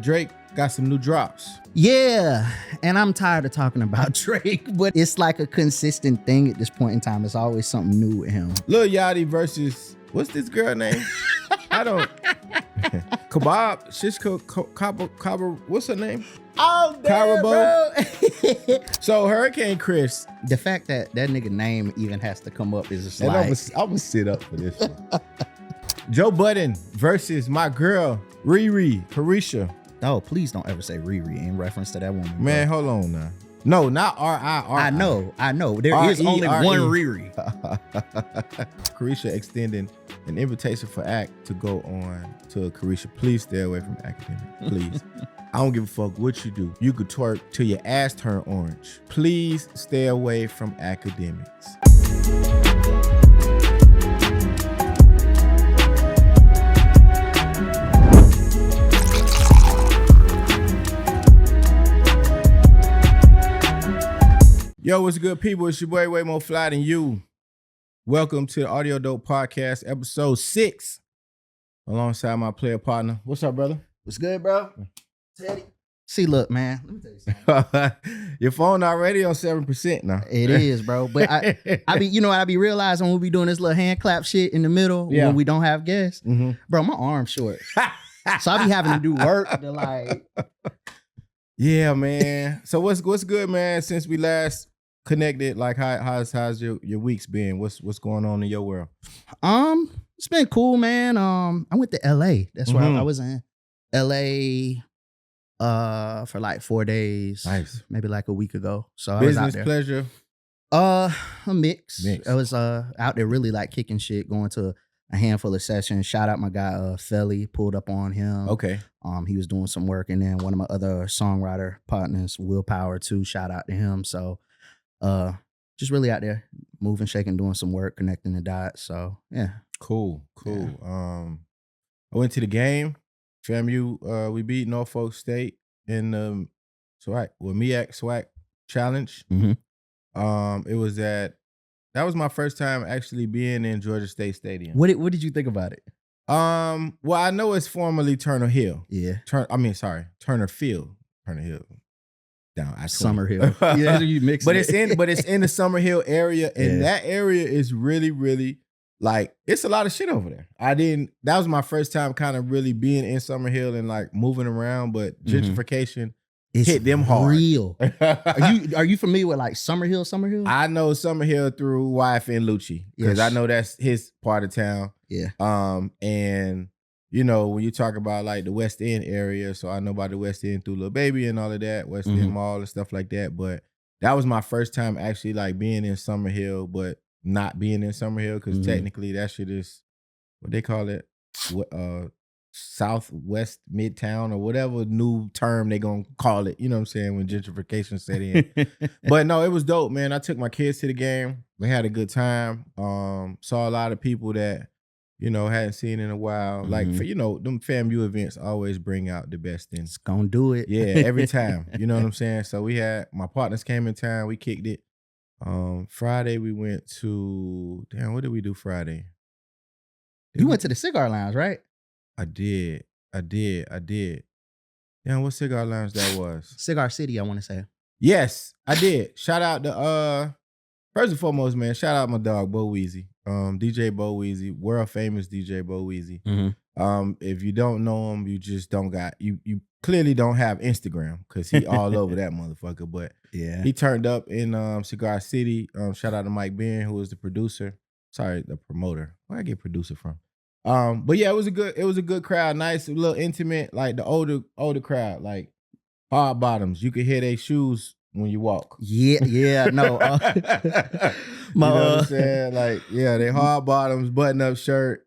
Drake got some new drops. Yeah, and I'm tired of talking about Drake, but it's like a consistent thing at this point in time. It's always something new with him. Lil Yachty versus, what's this girl name? I don't. Kebab, Karraboh, what's her name? Oh, Karraboh, bro. So Hurricane Chris. The fact that that nigga name even has to come up is just And like... I'm gonna sit up for this one. Joe Budden versus my girl, Riri, Caresha. Oh, please don't ever say Riri in reference to that woman. Man, bro. hold on now. No, not R-I. I know. There is only one Riri. Caresha extending an invitation for ACT to go on to Caresha. Please stay away from academic. Please. I don't give a fuck what you do. You could twerk till your ass turn orange. Please stay away from academics. Yo, what's good, people? It's your boy, Way More Fly Than You. Welcome to the Audio Dope Podcast, episode 6, alongside my player partner. What's up, brother? What's good, bro? Teddy. See, look, man. Let me tell you something. Your phone already on 7% now. It is, bro. But I be realizing when we be doing this little hand clap shit in the middle when we don't have guests, bro, my arm's short. So I be having to do work to like. Yeah, man. So what's good, man? Since we last connected, like how's your weeks been? What's going on in your world? It's been cool, man. I went to LA. That's where I was in LA for like 4 days. Nice. Maybe like a week ago. So Business, I was out there. Pleasure. A mix. I was out there really like kicking shit, going to a handful of sessions. Shout out my guy Felly, pulled up on him. Okay. He was doing some work, and then one of my other songwriter partners, Willpower too. Shout out to him. So just really out there moving, shaking, doing some work, connecting the dots. So yeah. Cool. Yeah. I went to the game. FAMU, we beat Norfolk State in the MEAC SWAC challenge. It was that was my first time actually being in Georgia State Stadium. What did you think about it? Well, I know it's formerly Turner Hill. Yeah. Turner Field. Turner Hill. Down I Summer Hill. Yeah, you mix but it. it's in the Summer Hill area, and that area is really, really like it's a lot of shit over there. That was my first time kind of really being in Summer Hill and like moving around, but gentrification hit them hard. Real. Are you familiar with like Summer Hill? I know Summer Hill through YFN Lucci because I know that's his part of town. Yeah. And you know, when you talk about like the West End area, so I know about the West End through Lil Baby and all of that, West End Mall and stuff like that. But that was my first time actually like being in Summer Hill, but not being in Summer Hill because technically that shit is what they call it, Southwest Midtown or whatever new term they gonna call it. You know what I'm saying, when gentrification set in. But no, it was dope, man. I took my kids to the game. We had a good time. Saw a lot of people that hadn't seen in a while. Like for them FAMU events always bring out the best in. It's gonna do it. Yeah, every time. You know what I'm saying? So we had my partners came in town. We kicked it. Friday we went to what did we do Friday? You went to the cigar lounge, right? I did. Damn, what cigar lounge that was? Cigar City, I want to say. Yes, I did. Shout out to first and foremost, man, shout out my dog Bo Weezy. DJ Bo Weezy, world famous DJ Bo Weezy. If you don't know him, you just don't got you clearly don't have Instagram because he all over that motherfucker. But yeah, he turned up in Cigar City. Shout out to Mike Ben, who was the producer. Sorry, the promoter. Where I get producer from? But yeah, it was a good crowd, nice, a little intimate, like the older crowd, like hard bottoms. You could hear their shoes when you walk. Yeah, no. You know what I'm saying? Like, yeah, they hard bottoms, button up shirt,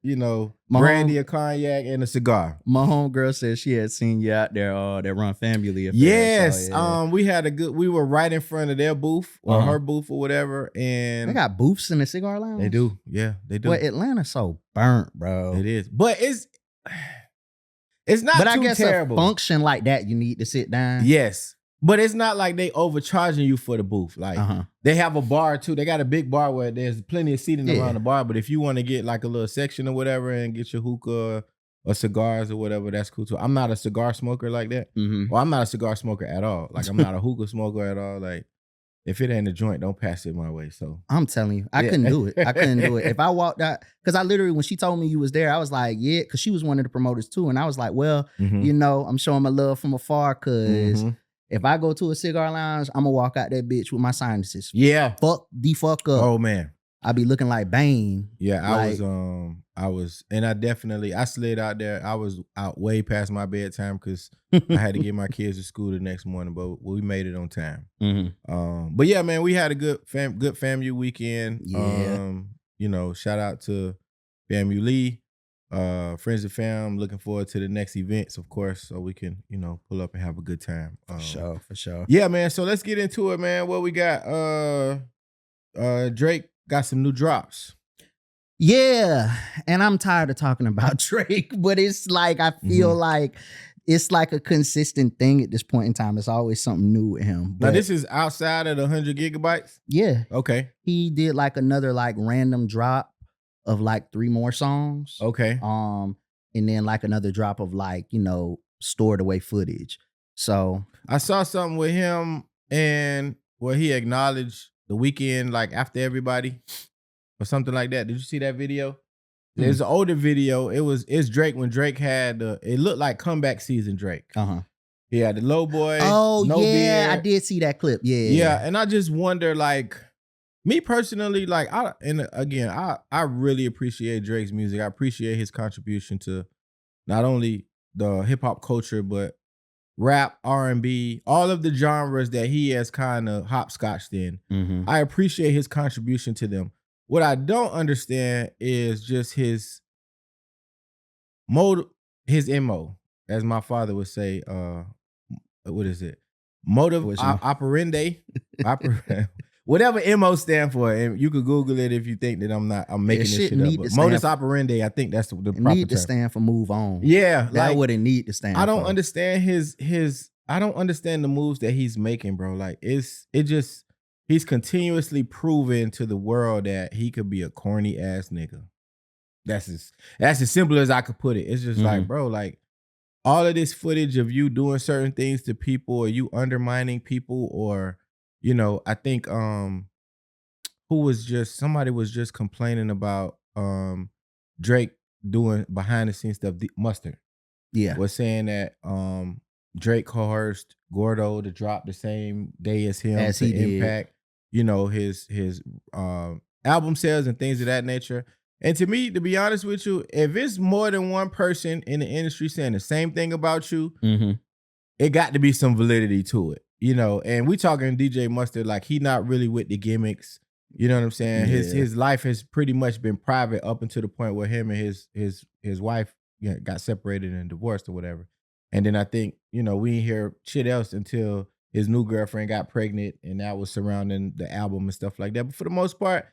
brandy, a cognac, and a cigar. My homegirl said she had seen you out there, that Run Family affair. Yes, so, yeah. We were right in front of their booth or her booth or whatever, and they got booths in the cigar lounge. They do, yeah, they do. But Atlanta's so burnt, bro. It is, but it's not. But too I guess terrible. A function like that, you need to sit down. Yes. But it's not like they overcharging you for the booth. Like they have a bar too. They got a big bar where there's plenty of seating around the bar. But if you want to get like a little section or whatever and get your hookah or cigars or whatever, that's cool too. I'm not a cigar smoker like that. Mm-hmm. Well, I'm not a cigar smoker at all. Like, I'm not a hookah smoker at all. Like, if it ain't a joint, don't pass it my way. So I'm telling you, I Yeah. couldn't do it. I couldn't do it. If I walked out, because I literally, when she told me you was there, I was like, yeah, because she was one of the promoters too. And I was like, well, Mhm. you know, I'm showing my love from afar because Mhm. if I go to a cigar lounge, I'm going to walk out that bitch with my sinuses. Yeah. Fuck the fuck up. Oh man. I be looking like Bane. Yeah, Like- I was, and I slid out there. I was out way past my bedtime because I had to get my kids to school the next morning, but we made it on time. Mhm. But yeah, man, we had a good FAMU weekend. Yeah. You know, shout out to FAMU Lee, Friends of Fam. Looking forward to the next events, of course, so we can, you know, pull up and have a good time. For sure. Yeah, man. So let's get into it, man. What we got? Drake got some new drops. Yeah. And I'm tired of talking about Drake, but it's like, I feel like it's like a consistent thing at this point in time. It's always something new with him. Now But this is outside of the 100 gigabytes. yeah, Okay. he did like another like random drop of like 3 more songs. Okay. And then like another drop of like, you know, stored away footage. So I saw something with him and where he acknowledged the weekend, like after everybody or something like that. Did you see that video? There's an older video. It's Drake when Drake had it looked like comeback season Drake. He had the low boy. Oh no yeah, beard. I did see that clip. Yeah. Yeah, and I just wonder, like, me personally, like, I really appreciate Drake's music. I appreciate his contribution to not only the hip hop culture, but rap, R&B, all of the genres that he has kind of hopscotched in. Mm-hmm. I appreciate his contribution to them. What I don't understand is just his mode, his MO, as my father would say. What is it? Motive operandi. Whatever MO stand for, and you could Google it if you think that I'm making this shit up. But modus operandi, I think that's the proper need to term. stand for move on. Yeah, that like, would it need to stand. I don't for. understand his. I don't understand the moves that he's making, bro. Like he's continuously proving to the world that he could be a corny ass nigga. That's as simple as I could put it. It's just like, bro, like all of this footage of you doing certain things to people or you undermining people or, you know, I think somebody was just complaining about Drake doing behind the scenes stuff. Mustard. Yeah. Was saying that Drake coerced Gordo to drop the same day as him as to he impact, you know, his album sales and things of that nature. And to me, to be honest with you, if it's more than one person in the industry saying the same thing about you, it got to be some validity to it, you know. And we talking DJ Mustard, like he not really with the gimmicks. You know what I'm saying? Yeah. His life has pretty much been private up until the point where him and his wife got separated and divorced or whatever. And then I think, you know, we didn't hear shit else until his new girlfriend got pregnant and that was surrounding the album and stuff like that. But for the most part,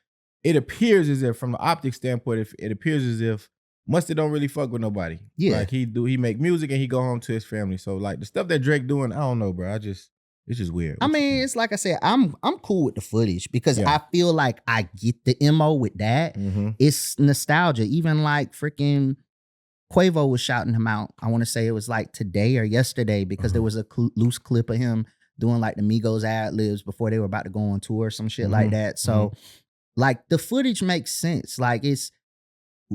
it appears as if, from the optic standpoint, it appears as if Mustard don't really fuck with nobody. Yeah. Like he make music and he go home to his family. So like the stuff that Drake doing, I don't know, bro. It's just weird. I mean, it's like I said, I'm cool with the footage because I feel like I get the MO with that. It's nostalgia. Even like freaking Quavo was shouting him out. I want to say it was like today or yesterday because there was a loose clip of him doing like the Migos ad-libs before they were about to go on tour or some shit like that. So like the footage makes sense. Like it's,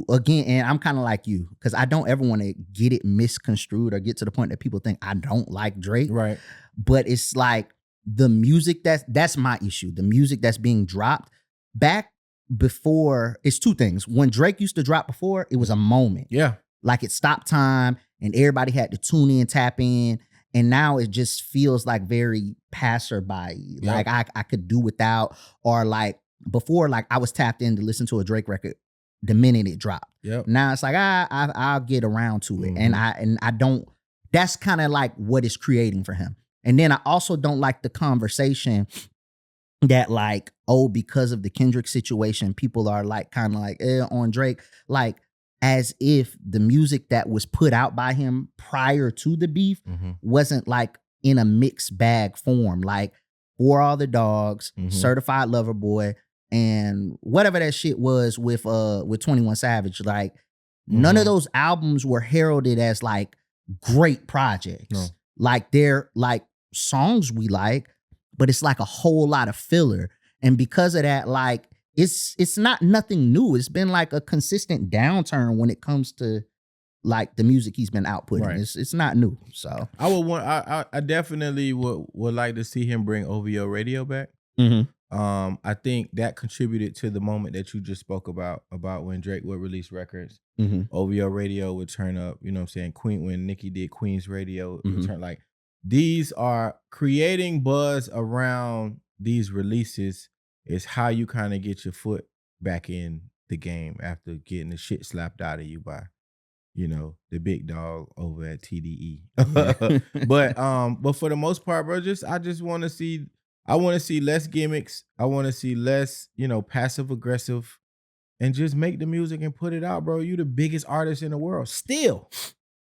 again, and I'm kind of like you because I don't ever want to get it misconstrued or get to the point that people think I don't like Drake. Right. But it's like the music that's my issue. The music that's being dropped back before, it's 2 things. When Drake used to drop before, it was a moment. Yeah. Like it stopped time and everybody had to tune in, tap in. And now it just feels like very passerby. Like I could do without, or like before, like I was tapped in to listen to a Drake record the minute it dropped. Yep. Now it's like I'll get around to it. And I don't, that's kind of like what it's creating for him. And then I also don't like the conversation that like, oh, because of the Kendrick situation, people are like kind of like on Drake, like as if the music that was put out by him prior to the beef wasn't like in a mixed bag form, like For All the Dogs, Certified Lover Boy, and whatever that shit was with 21 Savage. Like None of those albums were heralded as like great projects. No. Like they're like songs we like, but it's like a whole lot of filler. And because of that, like it's not nothing new. It's been like a consistent downturn when it comes to like the music he's been outputting. Right. It's not new. So I definitely would like to see him bring OVO radio back. I think that contributed to the moment that you just spoke about when Drake would release records. OVO radio would turn up, you know what I'm saying? When Nicki did Queen's radio, would turn like these are creating buzz around these releases is how you kind of get your foot back in the game after getting the shit slapped out of you by, you know, the big dog over at TDE. But for the most part, bro, I just want to see. I want to see less gimmicks. I want to see less, you know, passive aggressive, and just make the music and put it out, bro. You the biggest artist in the world. Still,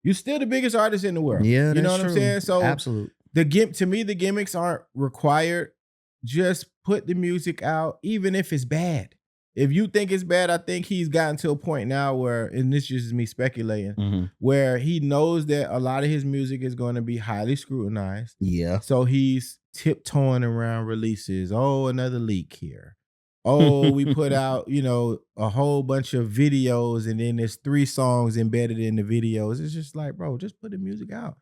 you still the biggest artist in the world. Yeah, you know that's what true. I'm saying. So absolutely, to me, the gimmicks aren't required. Just put the music out, even if it's bad. If you think it's bad, I think he's gotten to a point now where, and this is just me speculating, where he knows that a lot of his music is going to be highly scrutinized. Yeah. So he's tiptoeing around releases. Oh, another leak here. Oh, we put out, you know, a whole bunch of videos, and then there's 3 songs embedded in the videos. It's just like, bro, just put the music out.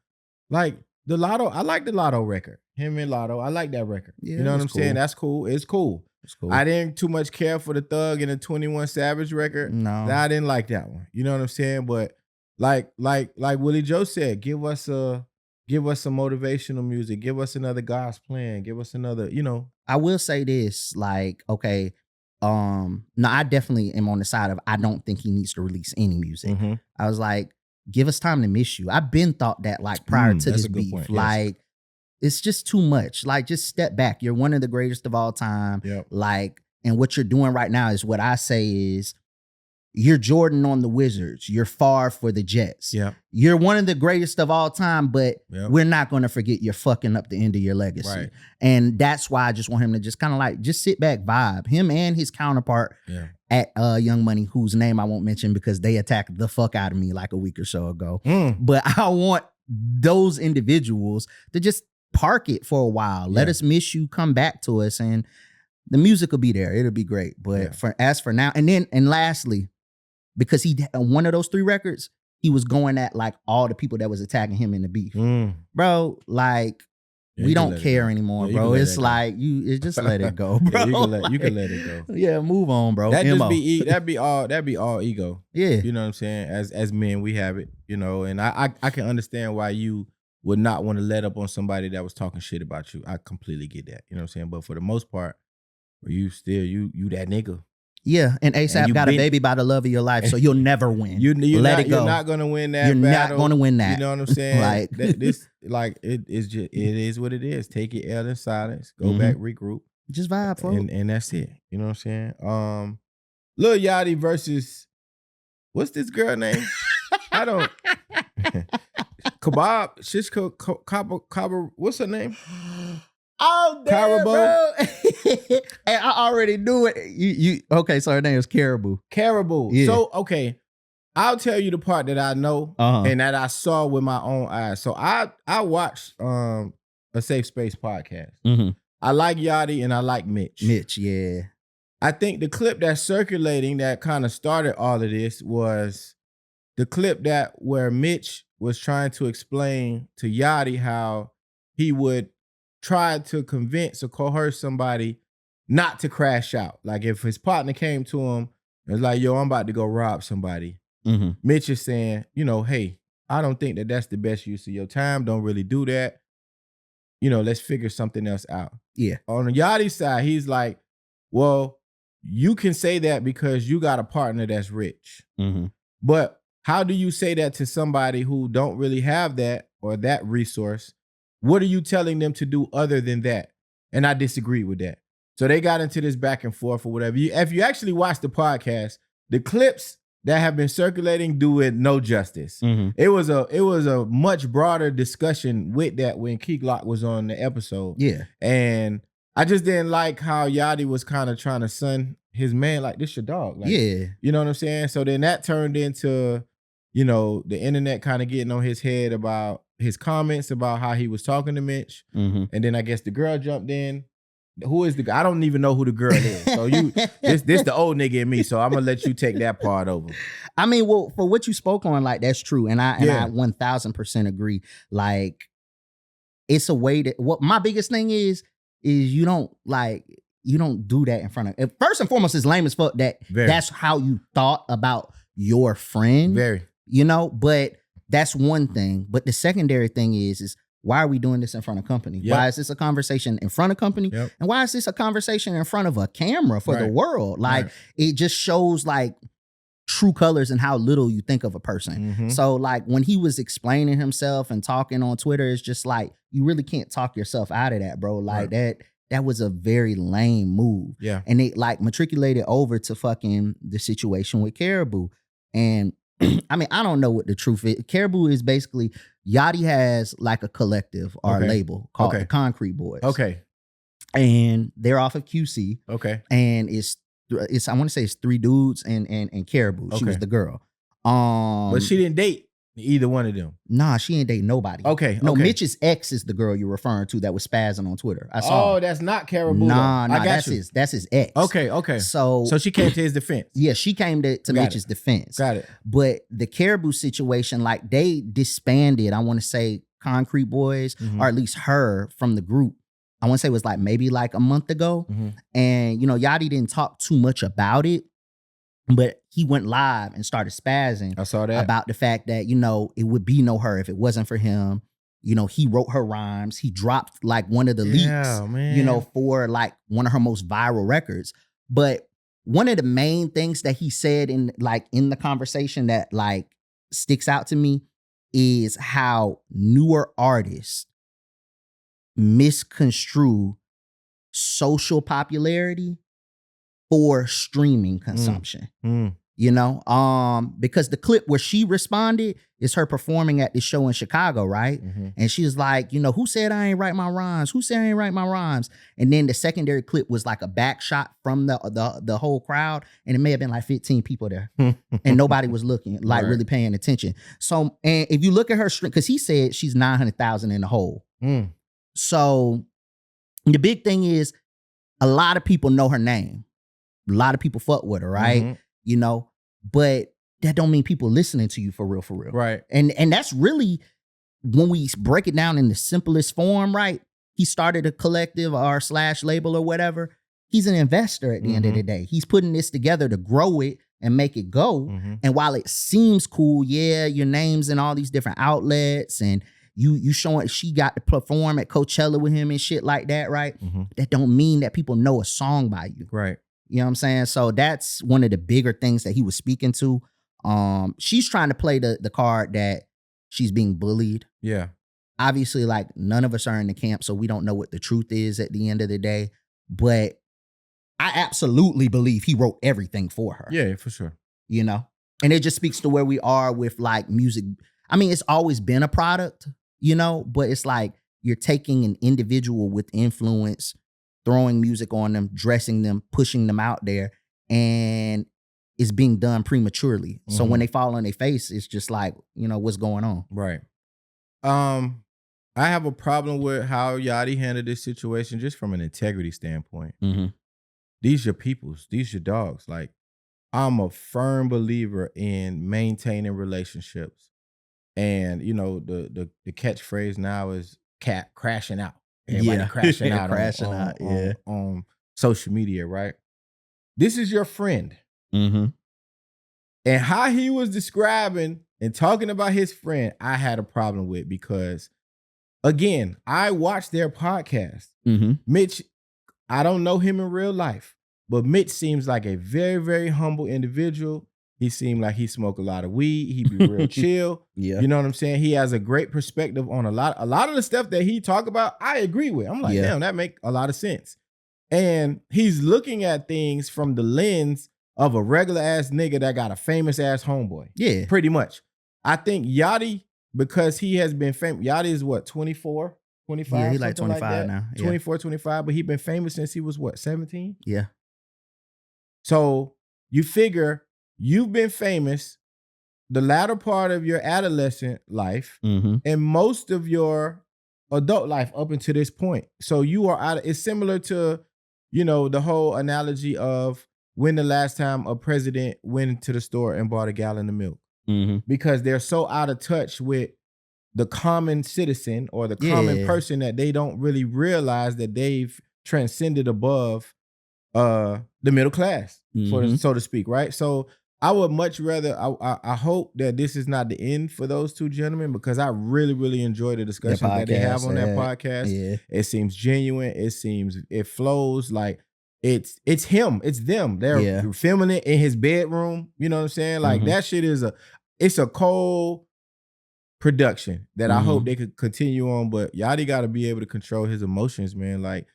Like the Lotto, I like the Lotto record. Him and Lotto, I like that record. Yeah, you know what I'm saying? That's cool. It's cool. Cool. I didn't too much care for the Thug and the 21 Savage record. No, I didn't like that one. You know what I'm saying? But like Willie Joe said, give us some motivational music. Give us another God's Plan. Give us another, you know. I will say this, like, okay, no, I definitely am on the side of I don't think he needs to release any music. I was like, give us time to miss you. I've been thought that like prior to this beef. Point. Like, yes. It's just too much. Like, just step back. You're one of the greatest of all time. Yep. Like, and what you're doing right now is what I say is you're Jordan on the Wizards. You're Favre for the Jets. Yeah. You're one of the greatest of all time, but we're not going to forget you're fucking up the end of your legacy. Right. And that's why I just want him to just kind of like, just sit back, vibe. Him and his counterpart at Young Money, whose name I won't mention because they attacked the fuck out of me like a week or so ago. But I want those individuals to just park it for a while. Let us miss you, come back to us, and the music will be there. It'll be great. But for now, and lastly, because he one of those 3 records, he was going at like all the people that was attacking him in the beef. Bro, like we don't care anymore, bro. It's like you just let it go, bro. You can let it go. Yeah, move on, bro. That'd be all ego. Yeah. You know what I'm saying? As men, we have it, you know, and I can understand why you would not want to let up on somebody that was talking shit about you. I completely get that. You know what I'm saying? But for the most part, you still you that nigga. Yeah, and ASAP got a baby by the love of your life, so you'll never win. Let it go. You're not gonna win that. You're not gonna win that. You know what I'm saying? Like it is what it is. Take your L in silence. Go back, regroup. Just vibe, bro. And that's it. You know what I'm saying? Lil Yachty versus what's this girl name? I don't. Kebab, Shishko, Karraboh, what's her name? Oh, damn, Karraboh. Hey, I already knew it. You okay? So her name is Karraboh. Karraboh. Yeah. So okay, I'll tell you the part that I know and that I saw with my own eyes. So I watched a Safe Space podcast. I like Yachty and I like Mitch. Yeah. I think the clip that's circulating that kind of started all of this was the clip where Mitch was trying to explain to Yachty how he would try to convince or coerce somebody not to crash out. Like if his partner came to him and was like, yo, I'm about to go rob somebody. Mitch is saying, you know, hey, I don't think that that's the best use of your time. Don't really do that. You know, let's figure something else out. Yeah. On the Yachty side, he's like, well, you can say that because you got a partner that's rich. But how do you say that to somebody who don't really have that or that resource? What are you telling them to do other than that? And I disagree with that. So they got into this back and forth or whatever. If you actually watch the podcast, the clips that have been circulating do it no justice. It was a much broader discussion with that when Key Glock was on the episode. Yeah. And I just didn't like how Yachty was kind of trying to sun his man, like this your dog. Like, yeah. you know what I'm saying? So then that turned into, you know, the internet kind of getting on his head about his comments about how he was talking to Mitch. Mm-hmm. And then I guess the girl jumped in. Who is the? I don't even know who the girl is. So this the old nigga in me. So I'm gonna let you take that part over. I mean, well, for what you spoke on, like that's true, and I 1000% agree. Like, it's a way that what my biggest thing is you don't do that in front of. First and foremost, it's lame as fuck that that's how you thought about your friend. Very, you know, but that's one thing. But the secondary thing is why are we doing this in front of company? Yep. Why is this a conversation in front of company? Yep. And why is this a conversation in front of a camera for the world? Like, it just shows like true colors and how little you think of a person. Mm-hmm. So like when he was explaining himself and talking on Twitter, it's just like, you really can't talk yourself out of that, bro. Like that was a very lame move. Yeah. And it like matriculated over to fucking the situation with Karraboh. And I mean, I don't know what the truth is. Karraboh is basically, Yachty has like a collective or a label called the Concrete Boys. Okay. And they're off of QC. Okay. And it's I want to say it's 3 dudes and Karraboh. She was the girl. But she didn't date either one of them. Nah, she ain't date nobody. Okay. No, Mitch's ex is the girl you're referring to that was spazzing on Twitter. I saw. Oh, that's not Karraboh. Nah, that's his ex. Okay. So she came to his defense. Yeah, she came to Mitch's defense. Got it. But the Karraboh situation, like they disbanded, I want to say Concrete Boys, or at least her from the group. I want to say it was like maybe like a month ago. And, you know, Yachty didn't talk too much about it, but he went live and started spazzing. I saw that. About the fact that, you know, it would be no her if it wasn't for him. You know, he wrote her rhymes. He dropped like one of the leaks, you know, for like one of her most viral records. But one of the main things that he said in the conversation that like sticks out to me is how newer artists misconstrue social popularity for streaming consumption. You know, because the clip where she responded is her performing at this show in Chicago, right? And she was like, you know, who said I ain't write my rhymes? Who said I ain't write my rhymes? And then the secondary clip was like a back shot from the whole crowd, and it may have been like 15 people there, and nobody was looking, like really paying attention. So, and if you look at her stream, because he said she's 900,000 in the hole. So the big thing is a lot of people know her name. A lot of people fuck with her, right? You know, but that don't mean people listening to you for real. Right. And that's really, when we break it down in the simplest form, right? He started a collective or / label or whatever. He's an investor at the end of the day. He's putting this together to grow it and make it go. And while it seems cool, your name's in all these different outlets and you showing she got to perform at Coachella with him and shit like that, right? That don't mean that people know a song by you. Right. You know what I'm saying? So that's one of the bigger things that he was speaking to. She's trying to play the card that she's being bullied. Yeah. Obviously, like none of us are in the camp, so we don't know what the truth is at the end of the day. But I absolutely believe he wrote everything for her. Yeah, for sure. You know? And it just speaks to where we are with like music. I mean, it's always been a product, you know, but it's like you're taking an individual with influence, throwing music on them, dressing them, pushing them out there, and it's being done prematurely. So when they fall on their face, it's just like, you know, what's going on? Right. I have a problem with how Yachty handled this situation just from an integrity standpoint. These your peoples. These your dogs. Like, I'm a firm believer in maintaining relationships. And, you know, the catchphrase now is cat crashing out. Everybody crashing out, on social media, right? This is your friend. And how he was describing and talking about his friend, I had a problem with because, again, I watched their podcast. Mitch, I don't know him in real life, but Mitch seems like a very, very humble individual. He seemed like he smoked a lot of weed. He be real chill. You know what I'm saying? He has a great perspective on a lot of the stuff that he talk about. I agree with. I'm like, damn, that make a lot of sense. And he's looking at things from the lens of a regular ass nigga that got a famous ass homeboy. Yeah, pretty much. I think Yachty, because he has been famous. Yachty is what, 24, 25? Yeah, he like 25 now. 24, 25, but he been famous since he was what, 17? Yeah. So you figure you've been famous the latter part of your adolescent life and most of your adult life up until this point. So you are out. It's similar to, the whole analogy of when the last time a president went to the store and bought a gallon of milk, because they're so out of touch with the common citizen or the common person that they don't really realize that they've transcended above the middle class, so to speak, right? So I would much rather, I hope that this is not the end for those two gentlemen, because I really, really enjoy the discussions that they have on that podcast. Yeah. It seems genuine. It flows like it's him, it's them. They're filming it in his bedroom. You know what I'm saying? Like that shit it's a cold production that I hope they could continue on. But Yachty got to be able to control his emotions, man. Like,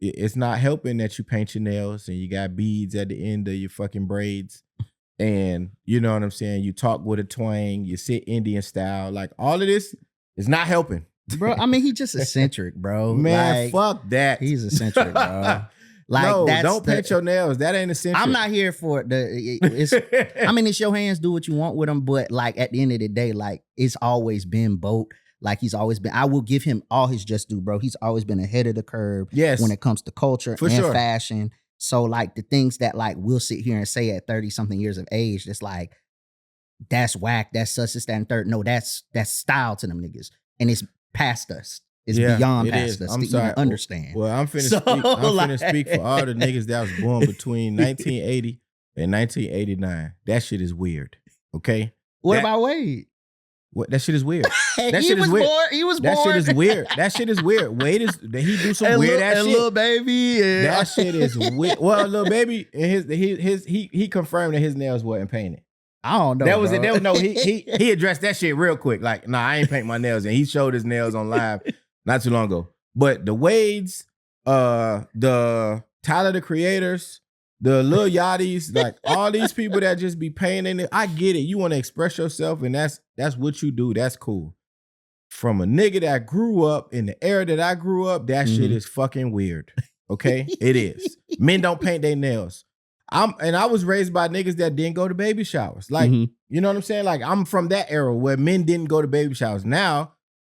it's not helping that you paint your nails and you got beads at the end of your fucking braids. And you know what I'm saying? You talk with a twang, you sit Indian style. Like all of this is not helping. Bro, I mean, he's just eccentric, bro. Man, fuck that. He's eccentric, bro. Like, no, don't paint your nails. That ain't eccentric. I'm not here for it. It's your hands, do what you want with them. But like at the end of the day, like it's always been Boat. Like he's always been, I will give him all his just due, bro. He's always been ahead of the curve when it comes to culture and fashion. So like the things that like we'll sit here and say at 30 something years of age, that's like, that's whack, that's such, this, that, and third. No, that's style to them niggas. And it's past us. It's beyond past us. I'm sorry. Even understand. Well, I'm finna speak for all the niggas that was born between 1980 and 1989. That shit is weird. Okay? What about Wade? What? That shit is weird. That shit is weird. He was born. That shit is weird. That shit is weird. Wade he do some weird ass shit. Lil Baby. That shit is weird. Well, Lil Baby, he confirmed that his nails wasn't painted. I don't know. That was it. No, he addressed that shit real quick. Like, nah, I ain't paint my nails, and he showed his nails on live not too long ago. But the Wades, the Tyler the Creators, the Lil Yachty's, like all these people that just be painting it. I get it. You want to express yourself, and that's what you do. That's cool. From a nigga that grew up in the era that I grew up, that shit is fucking weird. Okay? It is. Men don't paint their nails. I was raised by niggas that didn't go to baby showers. Like, you know what I'm saying? Like, I'm from that era where men didn't go to baby showers. Now,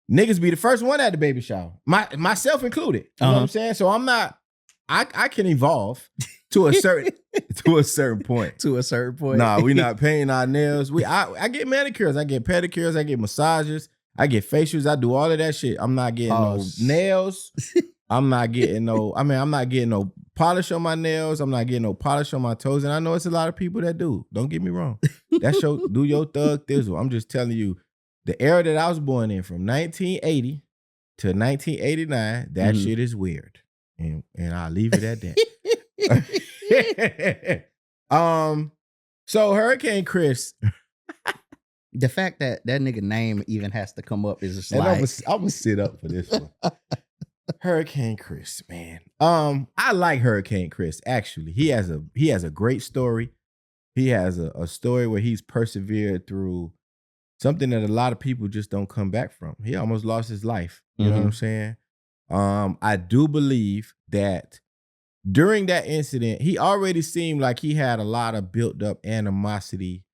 niggas be the first one at the baby shower. Myself included. You know what I'm saying? So I'm not, I can evolve to a certain point. To a certain point. Nah, we not painting our nails. I get manicures, I get pedicures, I get massages, I get facials, I do all of that shit. I'm not getting no nails. I'm not getting no polish on my nails. I'm not getting no polish on my toes. And I know it's a lot of people that do. Don't get me wrong. Do your thug thizzle. I'm just telling you, the era that I was born in from 1980 to 1989, that shit is weird. And I'll leave it at that. So Hurricane Chris. The fact that nigga name even has to come up is just like... I'm gonna sit up for this one. Hurricane Chris, man. I like Hurricane Chris, actually. He has a great story. He has a story where he's persevered through something that a lot of people just don't come back from. He almost lost his life. You know what I'm saying? I do believe that during that incident, he already seemed like he had a lot of built up animosity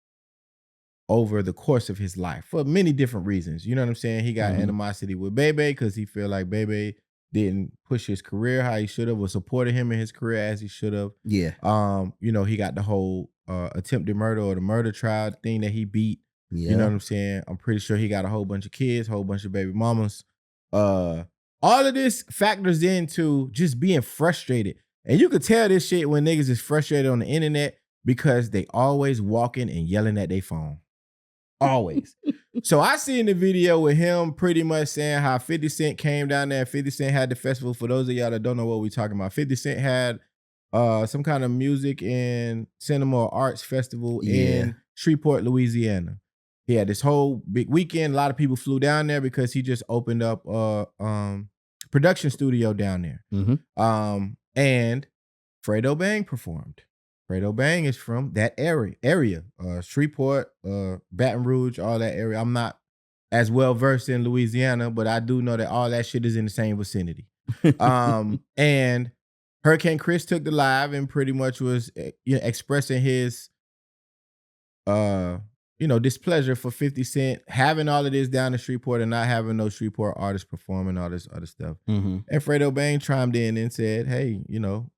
over the course of his life for many different reasons. You know what I'm saying? He got animosity with Bebe because he feel like Bebe didn't push his career how he should have, or supported him in his career as he should have. Yeah. He got the whole attempted murder or the murder trial thing that he beat. Yeah. You know what I'm saying? I'm pretty sure he got a whole bunch of kids, whole bunch of baby mamas. All of this factors into just being frustrated. And you could tell this shit when niggas is frustrated on the internet because they always walking and yelling at their phone. Always. So I seen the video with him pretty much saying how 50 Cent came down there. 50 Cent had the festival. For those of y'all that don't know what we talking about, 50 Cent had some kind of music and cinema or arts festival in Shreveport, Louisiana. He had this whole big weekend. A lot of people flew down there because he just opened up a production studio down there. And Fredo Bang performed. Fredo Bang is from that area, Shreveport, Baton Rouge, all that area. I'm not as well versed in Louisiana, but I do know that all that shit is in the same vicinity. And Hurricane Chris took the live and pretty much was expressing his displeasure for 50 Cent having all of this down in Shreveport and not having no Shreveport artists performing all this other stuff. And Fredo Bang chimed in and said, hey,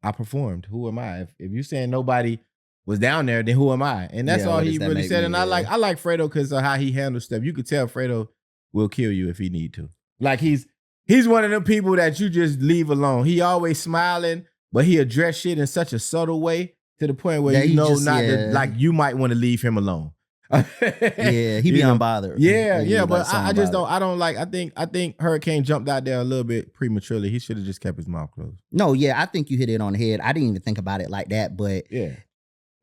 I performed. Who am I? If you saying nobody was down there, then who am I? And that's all he really said. And I like Fredo because of how he handles stuff. You could tell Fredo will kill you if he need to. Like he's one of them people that you just leave alone. He always smiling, but he address shit in such a subtle way to the point where you might want to leave him alone. Yeah, he be unbothered. Yeah, but I think Hurricane jumped out there a little bit prematurely. He should have just kept his mouth closed. No, yeah, I think you hit it on the head. I didn't even think about it like that, but yeah,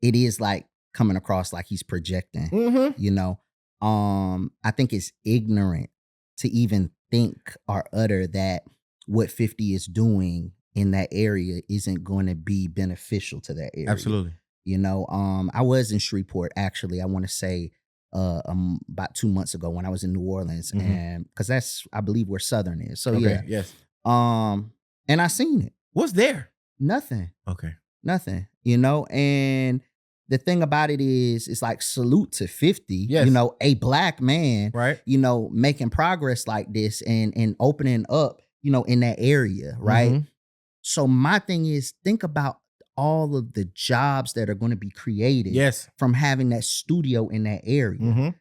it is like coming across like he's projecting. I think it's ignorant to even think or utter that what 50 is doing in that area isn't going to be beneficial to that area. Absolutely. I was in Shreveport, actually, I want to say about 2 months ago when I was in New Orleans, and because that's, I believe, where Southern is. So okay, yes. And I seen it. What's there? Nothing. Okay. Nothing. And the thing about it is, it's like salute to 50, yes. A black man, right? Making progress like this and opening up, in that area, right? So my thing is, think about all of the jobs that are going to be created from having that studio in that area.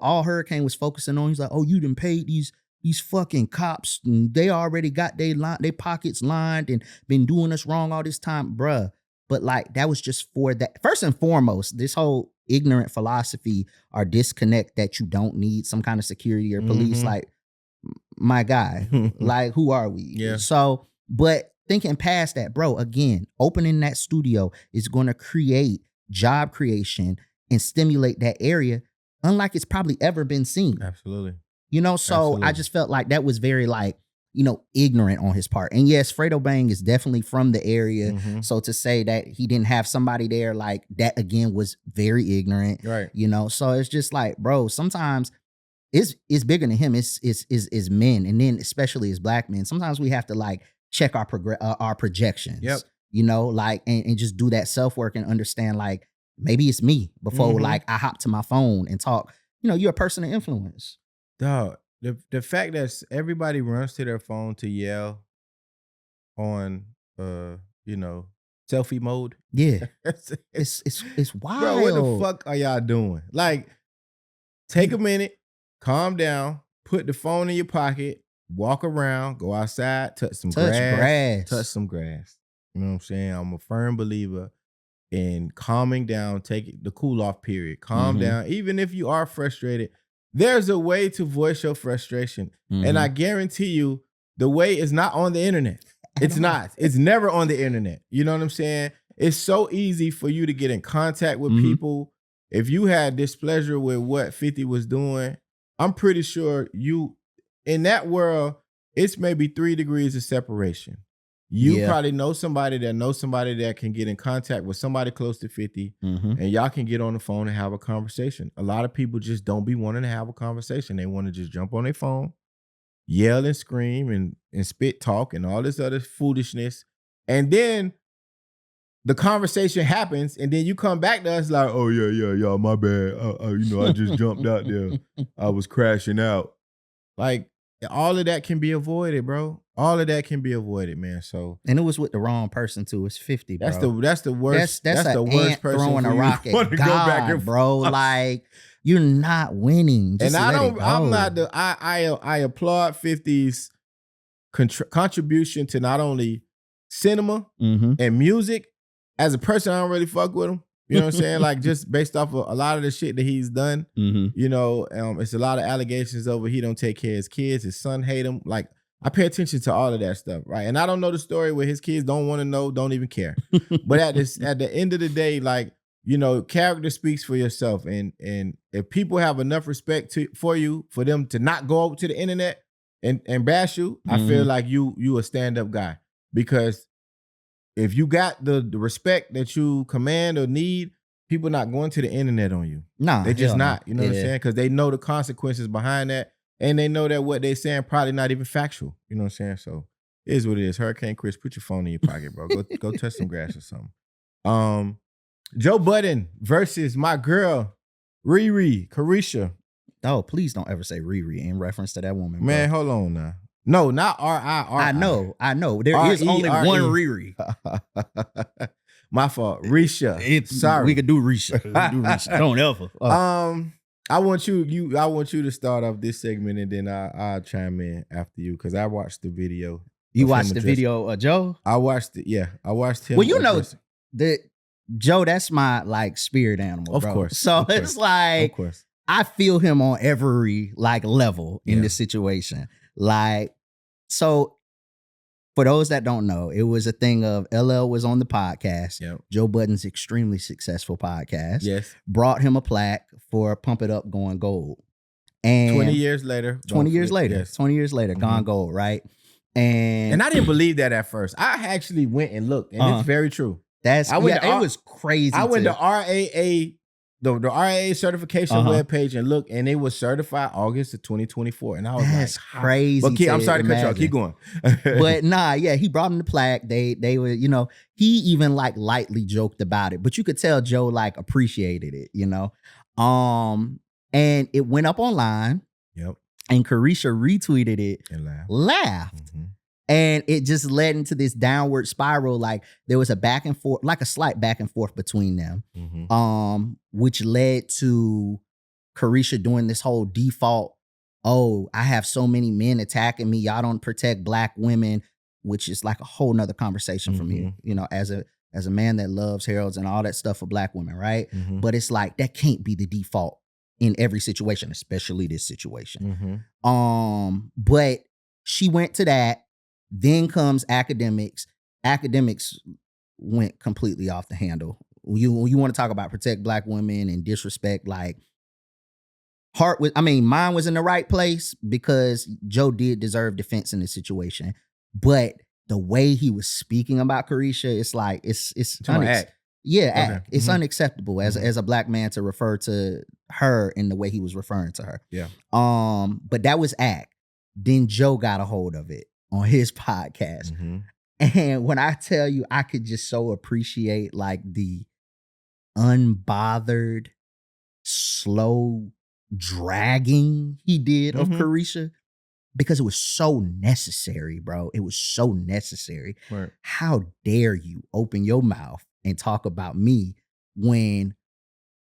All Hurricane was focusing on, he's like, oh, you done paid these fucking cops and they already got they pockets lined and been doing us wrong all this time, bruh. But like, that was just for that. First and foremost, this whole ignorant philosophy or disconnect that you don't need some kind of security or police, like, my guy, like, who are we? Yeah. So, but thinking past that, bro, again, opening that studio is going to create job creation and stimulate that area unlike it's probably ever been seen. Absolutely. So Absolutely. I just felt like that was very like, ignorant on his part. And yes, Fredo Bang is definitely from the area. So to say that he didn't have somebody there like that, again, was very ignorant. Right. So it's just like, bro, sometimes it's bigger than him. It's men. And then especially as black men, sometimes we have to like check our projections. Yep. And just do that self-work and understand like, maybe it's me before like I hop to my phone and talk. You're a person of influence. Dog, the fact that everybody runs to their phone to yell on selfie mode. Yeah. it's wild. Bro, what the fuck are y'all doing? Like, take a minute, calm down, put the phone in your pocket, walk around, go outside, touch some grass. Touch some grass. You know what I'm saying? I'm a firm believer in calming down, take the cool off period. Calm down. Even if you are frustrated, there's a way to voice your frustration. And I guarantee you, the way is not on the internet. It's not. It's never on the internet. You know what I'm saying? It's so easy for you to get in contact with people. If you had displeasure with what 50 was doing, I'm pretty sure in that world, it's maybe 3 degrees of separation. You probably know somebody that can get in contact with somebody close to 50, and y'all can get on the phone and have a conversation. A lot of people just don't be wanting to have a conversation. They want to just jump on their phone, yell and scream and spit talk and all this other foolishness. And then the conversation happens, and then you come back to us like, oh, yeah, my bad. I just jumped out there. I was crashing out. Like, all of that can be avoided, bro. All of that can be avoided, man. So, and it was with the wrong person too. It's 50, bro. That's the worst. That's the worst person throwing a rock at God, bro. Like, you're not winning. Just and I'm not I applaud 50's contribution to not only cinema and music. As a person, I don't really fuck with him. You know what I'm saying? Like, just based off of a lot of the shit that he's done, it's a lot of allegations over he don't take care of his kids. His son hate him. Like, I pay attention to all of that stuff, right? And I don't know the story where his kids don't want to know, don't even care. But at the end of the day, like, character speaks for yourself. And if people have enough respect for you, for them to not go over to the internet and bash you, I feel like you a stand-up guy. Because if you got the respect that you command or need, people not going to the internet on you. No, they just not. You know what I'm saying? Because they know the consequences behind that, and they know that what they saying probably not even factual. You know what I'm saying? So It is what it is. Hurricane Chris, put your phone in your pocket, bro. Go touch some grass or something. Joe Budden versus my girl, Riri, Caresha. Oh, please don't ever say Riri in reference to that woman. Man, bro. hold on now. No, not R-I. I know. There is only one Riri. My fault. Risha. Sorry. We could do Risha. Don't ever. I want you to start off this segment and then I'll chime in after you because I watched the video. You watched the video of Joe? I watched it, yeah. I watched him. Well, you know that Joe, that's my like spirit animal, bro. Of course. So it's like, of course. I feel him on every like level in this situation. Like, so for those that don't know, it was a thing of LL was on the podcast. Yep. Joe Budden's extremely successful podcast. Yes. Brought him a plaque for Pump It Up Going Gold. And 20 years later. 20 years later, gone gold, right? And I didn't believe that at first. I actually went and looked, and it's very true. It was crazy. I went to RAA, the RAA certification webpage and looked, and it was certified August of 2024. And I was that's crazy. But I'm sorry to cut you off. Keep going. But nah, yeah, he brought him the plaque. They were, you know, he even like lightly joked about it, but you could tell Joe like appreciated it, you know. And it went up online. Yep. And Caresha retweeted it and laughed. Mm-hmm. And it just led into this downward spiral. Like there was a back and forth, like a slight back and forth between them, which led to Caresha doing this whole default, oh, I have so many men attacking me. Y'all don't protect Black women, which is like a whole nother conversation for me, you know, as a man that loves heralds and all that stuff for Black women, right? But it's like, that can't be the default in every situation, especially this situation. But she went to that. Then comes academics. Academics went completely off the handle. You want to talk about protect Black women and disrespect, like mine was in the right place because Joe did deserve defense in this situation. But the way he was speaking about Caresha, it's like it's act. It's unacceptable as a Black man to refer to her in the way he was referring to her. Yeah. But that was act. Then Joe got a hold of it on his podcast. And when I tell you, I could just so appreciate like the unbothered, slow dragging he did of Caresha, because it was so necessary, bro. It was so necessary. Right. How dare you open your mouth and talk about me when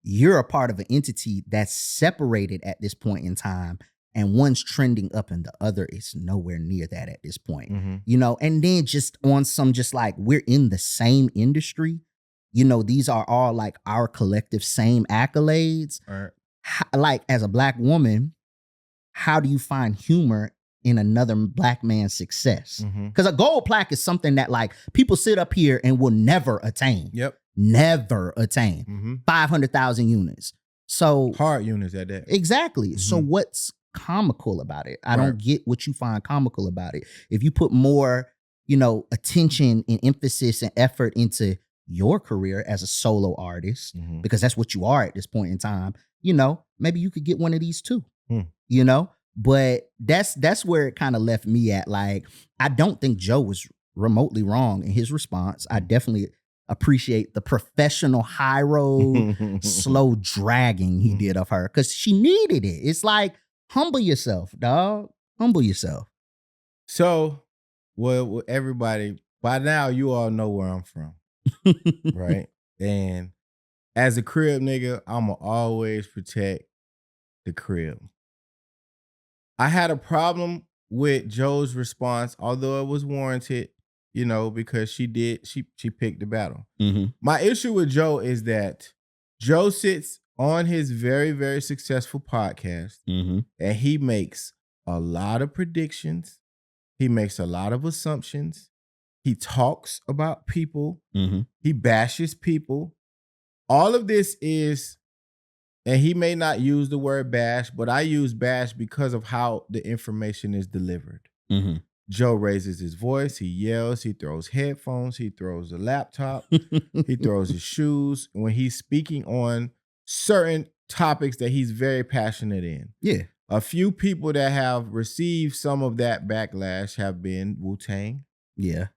you're a part of an entity that's separated at this point in time, and one's trending up and the other is nowhere near that at this point, you know? And then just on some, just like, we're in the same industry, you know, these are all like our collective same accolades. Right. Like as a Black woman, how do you find humor in another Black man's success? Because a gold plaque is something that like people sit up here and will never attain. Yep. Never attain. 500,000 units. So hard units at that. Exactly. So what's comical about it? I don't get what you find comical about it. If you put more, you know, attention and emphasis and effort into your career as a solo artist, because that's what you are at this point in time, you know, maybe you could get one of these too, you know? But that's where it kind of left me at. Like, I don't think Joe was remotely wrong in his response. I definitely appreciate the professional high road, slow dragging he did of her, because she needed it. It's like, humble yourself, dog. Humble yourself. So, well, everybody, by now you all know where I'm from, right? And as a crib nigga, I'ma always protect the crib. I had a problem with Joe's response, although it was warranted, you know, because she picked the battle. My issue with Joe is that Joe sits on his very, very successful podcast, and he makes a lot of predictions. He makes a lot of assumptions. He talks about people. He bashes people. All of this is, and he may not use the word bash, but I use bash because of how the information is delivered. Joe raises his voice. He yells. He throws headphones. He throws a laptop. He throws his shoes. When he's speaking on certain topics that he's very passionate in. Yeah. A few people that have received some of that backlash have been Wu-Tang. Yeah.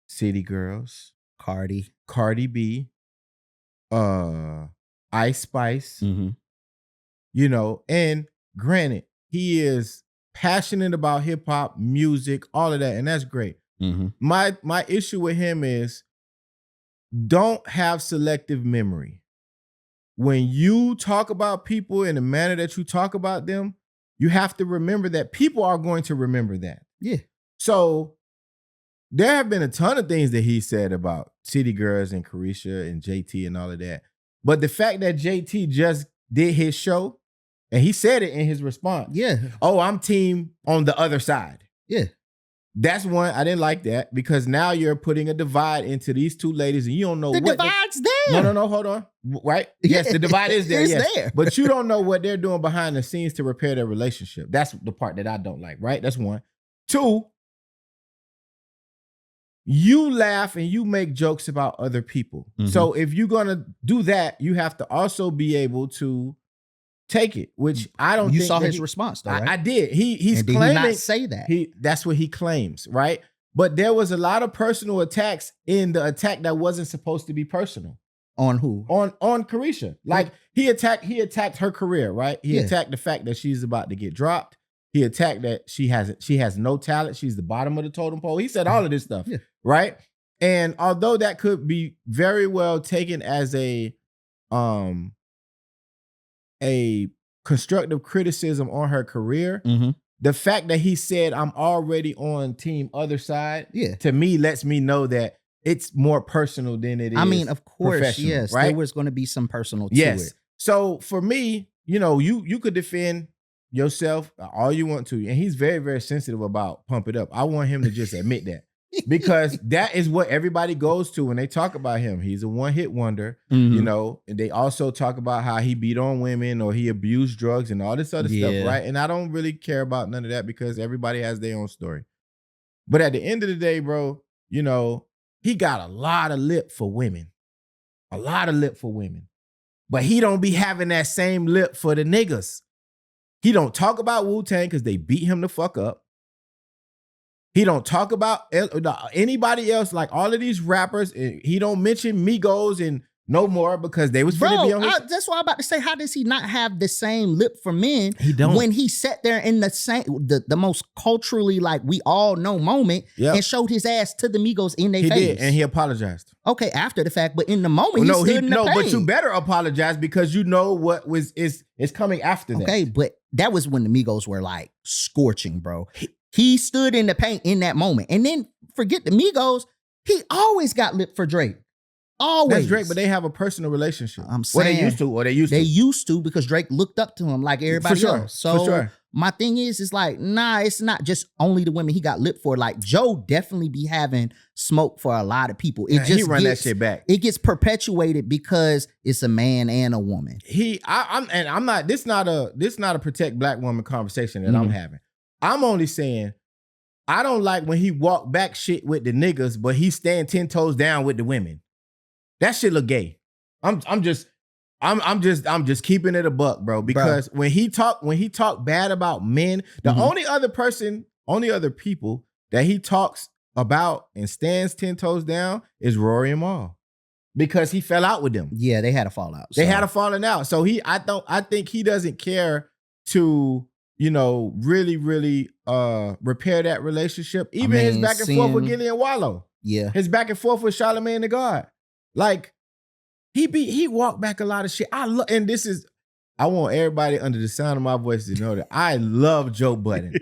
City Girls, Cardi. Cardi B, Ice Spice, Mm-hmm. you know, and granted, he is passionate about hip hop, music, all of that, and that's great. Mm-hmm. My issue with him is don't have selective memory. When you talk about people in the manner that you talk about them, you have to remember that people are going to remember that. Yeah. So there have been a ton of things that he said about City Girls and Caresha and JT and all of that. But the fact that JT just did his show and he said it in his response. Yeah. Oh, I'm team on the other side. Yeah. That's one. I didn't like that because now you're putting a divide into these two ladies and you don't know the what divide's there. No, hold on. Right? Yes, the divide is there. It's yes. there. But you don't know what they're doing behind the scenes to repair their relationship. That's the part that I don't like, right? That's one. Two, you laugh and you make jokes about other people. Mm-hmm. So if you're gonna do that, you have to also be able to take it, which I don't. You think saw his response, though, right? I did. He's and did claiming he not say that. That's what he claims, right? But there was a lot of personal attacks in the attack that wasn't supposed to be personal. On who? On Caresha. Like he attacked her career, right? He attacked the fact that she's about to get dropped. He attacked that she has no talent. She's the bottom of the totem pole. He said all of this stuff, right? And although that could be very well taken as a constructive criticism on her career, the fact that he said I'm already on team other side, to me lets me know that it's more personal than it is. I mean, of course, yes, right? there was going to be some personal to it. So for me, you know, you could defend yourself all you want to, and he's very, very sensitive about Pump It Up. I want him to just admit that. Because that is what everybody goes to when they talk about him. He's a one-hit wonder, you know, and they also talk about how he beat on women or he abused drugs and all this other stuff, right? And I don't really care about none of that because everybody has their own story. But at the end of the day, bro, you know, he got a lot of lip for women. A lot of lip for women. But he don't be having that same lip for the niggas. He don't talk about Wu-Tang because they beat him the fuck up. He don't talk about anybody else, like all of these rappers. He don't mention Migos and no more because they was finna be on his... That's what I'm about to say. How does he not have the same lip for men? He don't. When he sat there in the most culturally, like, we all know moment and showed his ass to the Migos in their face. He did, and he apologized. Okay, after the fact, but in the moment, he stood in the pain. But you better apologize because you know what is coming after that. Okay, but that was when the Migos were like scorching, bro. He stood in the paint in that moment. And then forget the Migos, he always got lip for Drake. Always. That's Drake, but they have a personal relationship. I'm saying. They used to because Drake looked up to him like everybody else. So my thing is like, nah, it's not just only the women he got lip for. Like Joe definitely be having smoke for a lot of people. He run that shit back. It gets perpetuated because it's a man and a woman. This not a protect black woman conversation that I'm having. I'm only saying I don't like when he walk back shit with the niggas, but he stand 10 toes down with the women. That shit look gay. I'm just keeping it a buck, bro. Because when he talk bad about men, the only other people that he talks about and stands 10 toes down is Rory and Mal. Because he fell out with them. Yeah, they had a fallout. They had a falling out. So I think he doesn't care to, you know, really, really repair that relationship. Even his back and forth with Gilly and Wallow. Yeah. His back and forth with Charlamagne the God. Like, he walked back a lot of shit. I want everybody under the sound of my voice to know that I love Joe Budden.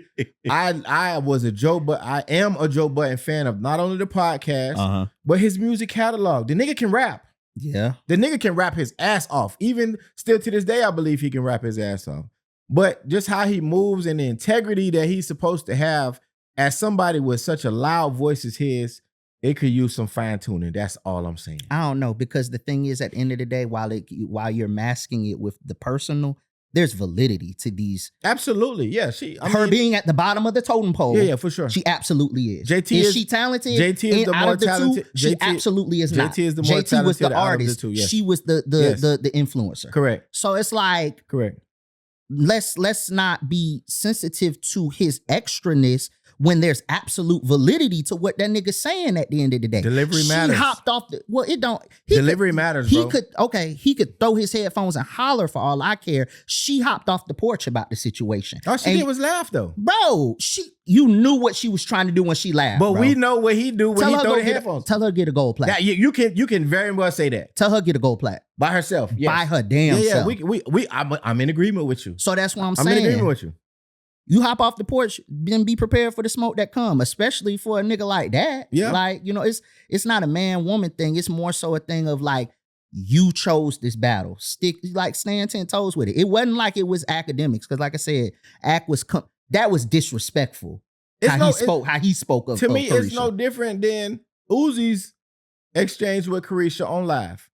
I am a Joe Budden fan of not only the podcast, but his music catalog. The nigga can rap. Yeah. The nigga can rap his ass off. Even still to this day, I believe he can rap his ass off. But just how he moves and the integrity that he's supposed to have as somebody with such a loud voice as his, it could use some fine tuning. That's all I'm saying. I don't know, because the thing is, at the end of the day, while you're masking it with the personal, there's validity to these. Absolutely, yeah. Being at the bottom of the totem pole. Yeah, for sure. She absolutely is. Is she talented? JT is the more talented. She absolutely is not. JT is the more talented. JT was the artist. Yes. She was the influencer. Correct. So it's like, correct. Let's not be sensitive to his extraness when there's absolute validity to what that nigga's saying at the end of the day. Delivery matters. She hopped off the, well, it don't. Delivery matters, bro. He could throw his headphones and holler for all I care. She hopped off the porch about the situation. All she did was laugh though. Bro, you knew what she was trying to do when she laughed. But bro. we know what he do when he throw the headphones. Tell her to get a gold plaque. Yeah, you can very well say that. Tell her to get a gold plaque. By herself. Yes. By her damn self. I'm in agreement with you. So that's what I'm saying. I'm in agreement with you. You hop off the porch, then be prepared for the smoke that come, especially for a nigga like that. Yeah. Like, it's not a man-woman thing. It's more so a thing of like, you chose this battle. Stand 10 toes with it. It wasn't like it was academics. Because like I said, that was disrespectful. How he spoke of to me, Caresha. It's no different than Uzi's exchange with Caresha on live.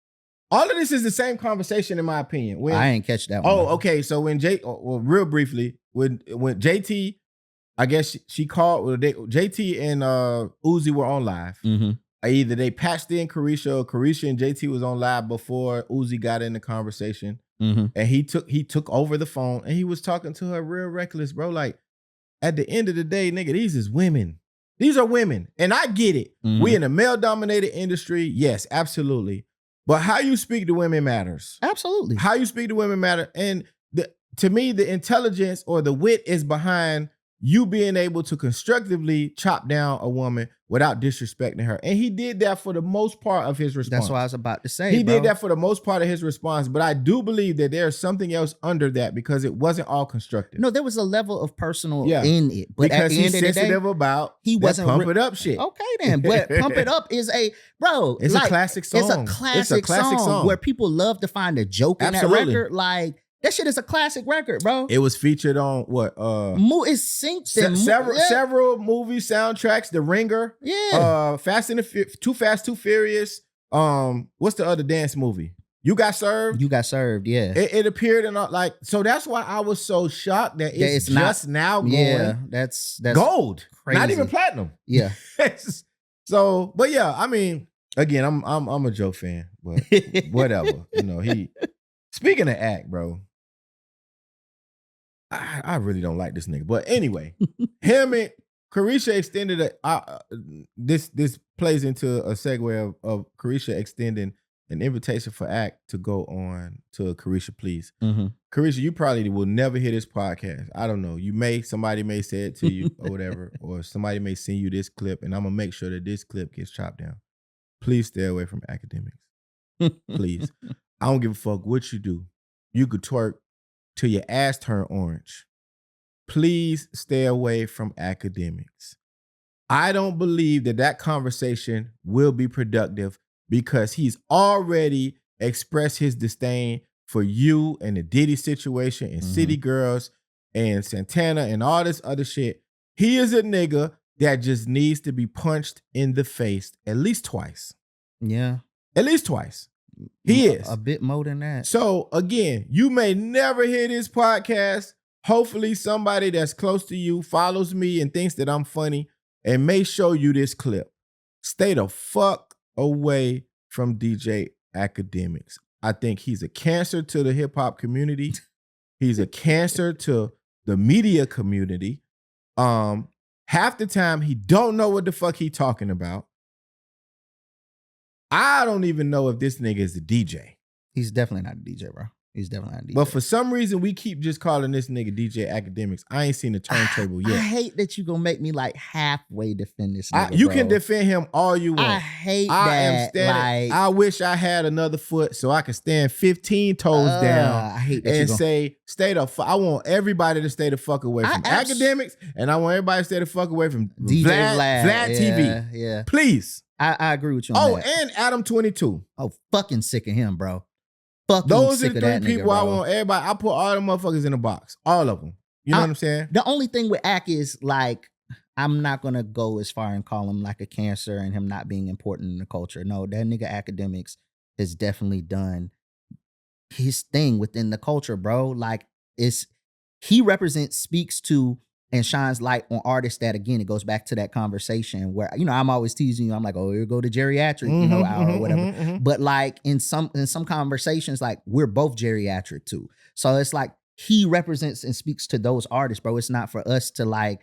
All of this is the same conversation, in my opinion. I ain't catch that one. Oh, okay. So when real briefly, when JT, I guess she called. JT and Uzi were on live. Mm-hmm. Either they patched in Caresha, or Caresha and JT was on live before Uzi got in the conversation, and he took over the phone and he was talking to her real reckless, bro. Like at the end of the day, nigga, these is women. These are women, and I get it. Mm-hmm. We in a male-dominated industry, yes, absolutely. But how you speak to women matters. Absolutely. How you speak to women matter. And to me, the intelligence or the wit is behind you being able to constructively chop down a woman without disrespecting her. And he did that for the most part of his response. That's what I was about to say. He did that for the most part of his response. But I do believe that there's something else under that because it wasn't all constructive. No, there was a level of personal in it. But because at the end of the day, sensitive about he wasn't pump it up shit. Okay then. But Pump It Up is a It's a classic song. It's a classic song where people love to find a joke in that record. Like, that shit is a classic record, bro. It was featured on what? It's synced in several movie soundtracks. The Ringer. Yeah. Too Fast, Too Furious. What's the other dance movie? You Got Served. You Got Served. Yeah. It appeared in so that's why I was so shocked that it's just now going. Yeah, that's gold. Crazy. Not even platinum. Yeah. So, but yeah, I mean, again, I'm a Joe fan, but whatever. Speaking of act, bro. I really don't like this nigga. But anyway, him and Caresha extended this plays into a segue of Caresha extending an invitation for Act to go on to Caresha Please. Mm-hmm. Caresha, you probably will never hear this podcast. I don't know. Somebody may say it to you or whatever, or somebody may send you this clip, and I'm gonna make sure that this clip gets chopped down. Please stay away from academics. Please. I don't give a fuck what you do. You could twerk till your ass turn orange. Please stay away from academics. I don't believe that conversation will be productive because he's already expressed his disdain for you and the Diddy situation and City Girls and Santana and all this other shit. He is a nigga that just needs to be punched in the face at least twice. Yeah. At least twice. He is. A bit more than that. So again, you may never hear this podcast. Hopefully somebody that's close to you follows me and thinks that I'm funny and may show you this clip. Stay the fuck away from DJ Academics. I think he's a cancer to the hip hop community. He's a cancer to the media community. Half the time he don't know what the fuck he talking about. I don't even know if this nigga is a DJ. He's definitely not a DJ, bro. He's definitely not a DJ. But for some reason, we keep just calling this nigga DJ Academics. I ain't seen the turntable yet. I hate that you gonna make me like halfway defend this nigga, you can defend him all you want. I hate that. I wish I had another foot so I could stand 15 toes down. I hate that and say, stay the fuck. I want everybody to stay the fuck away from Academics, and I want everybody to stay the fuck away from DJ Vlad TV. Yeah. Please. I agree with you on that. And Adam 22. Oh, fucking sick of him, bro. Those are the three people I want everybody. I put all the motherfuckers in a box. All of them. You know what I'm saying? The only thing with Ack is like, I'm not going to go as far and call him like a cancer and him not being important in the culture. No, that nigga Academics has definitely done his thing within the culture, bro. Like, he speaks to and shines light on artists that, again, it goes back to that conversation where, I'm always teasing you. I'm like, oh, here go the geriatric, or whatever. But like in some conversations, like we're both geriatric too. So it's like he represents and speaks to those artists, bro. It's not for us to like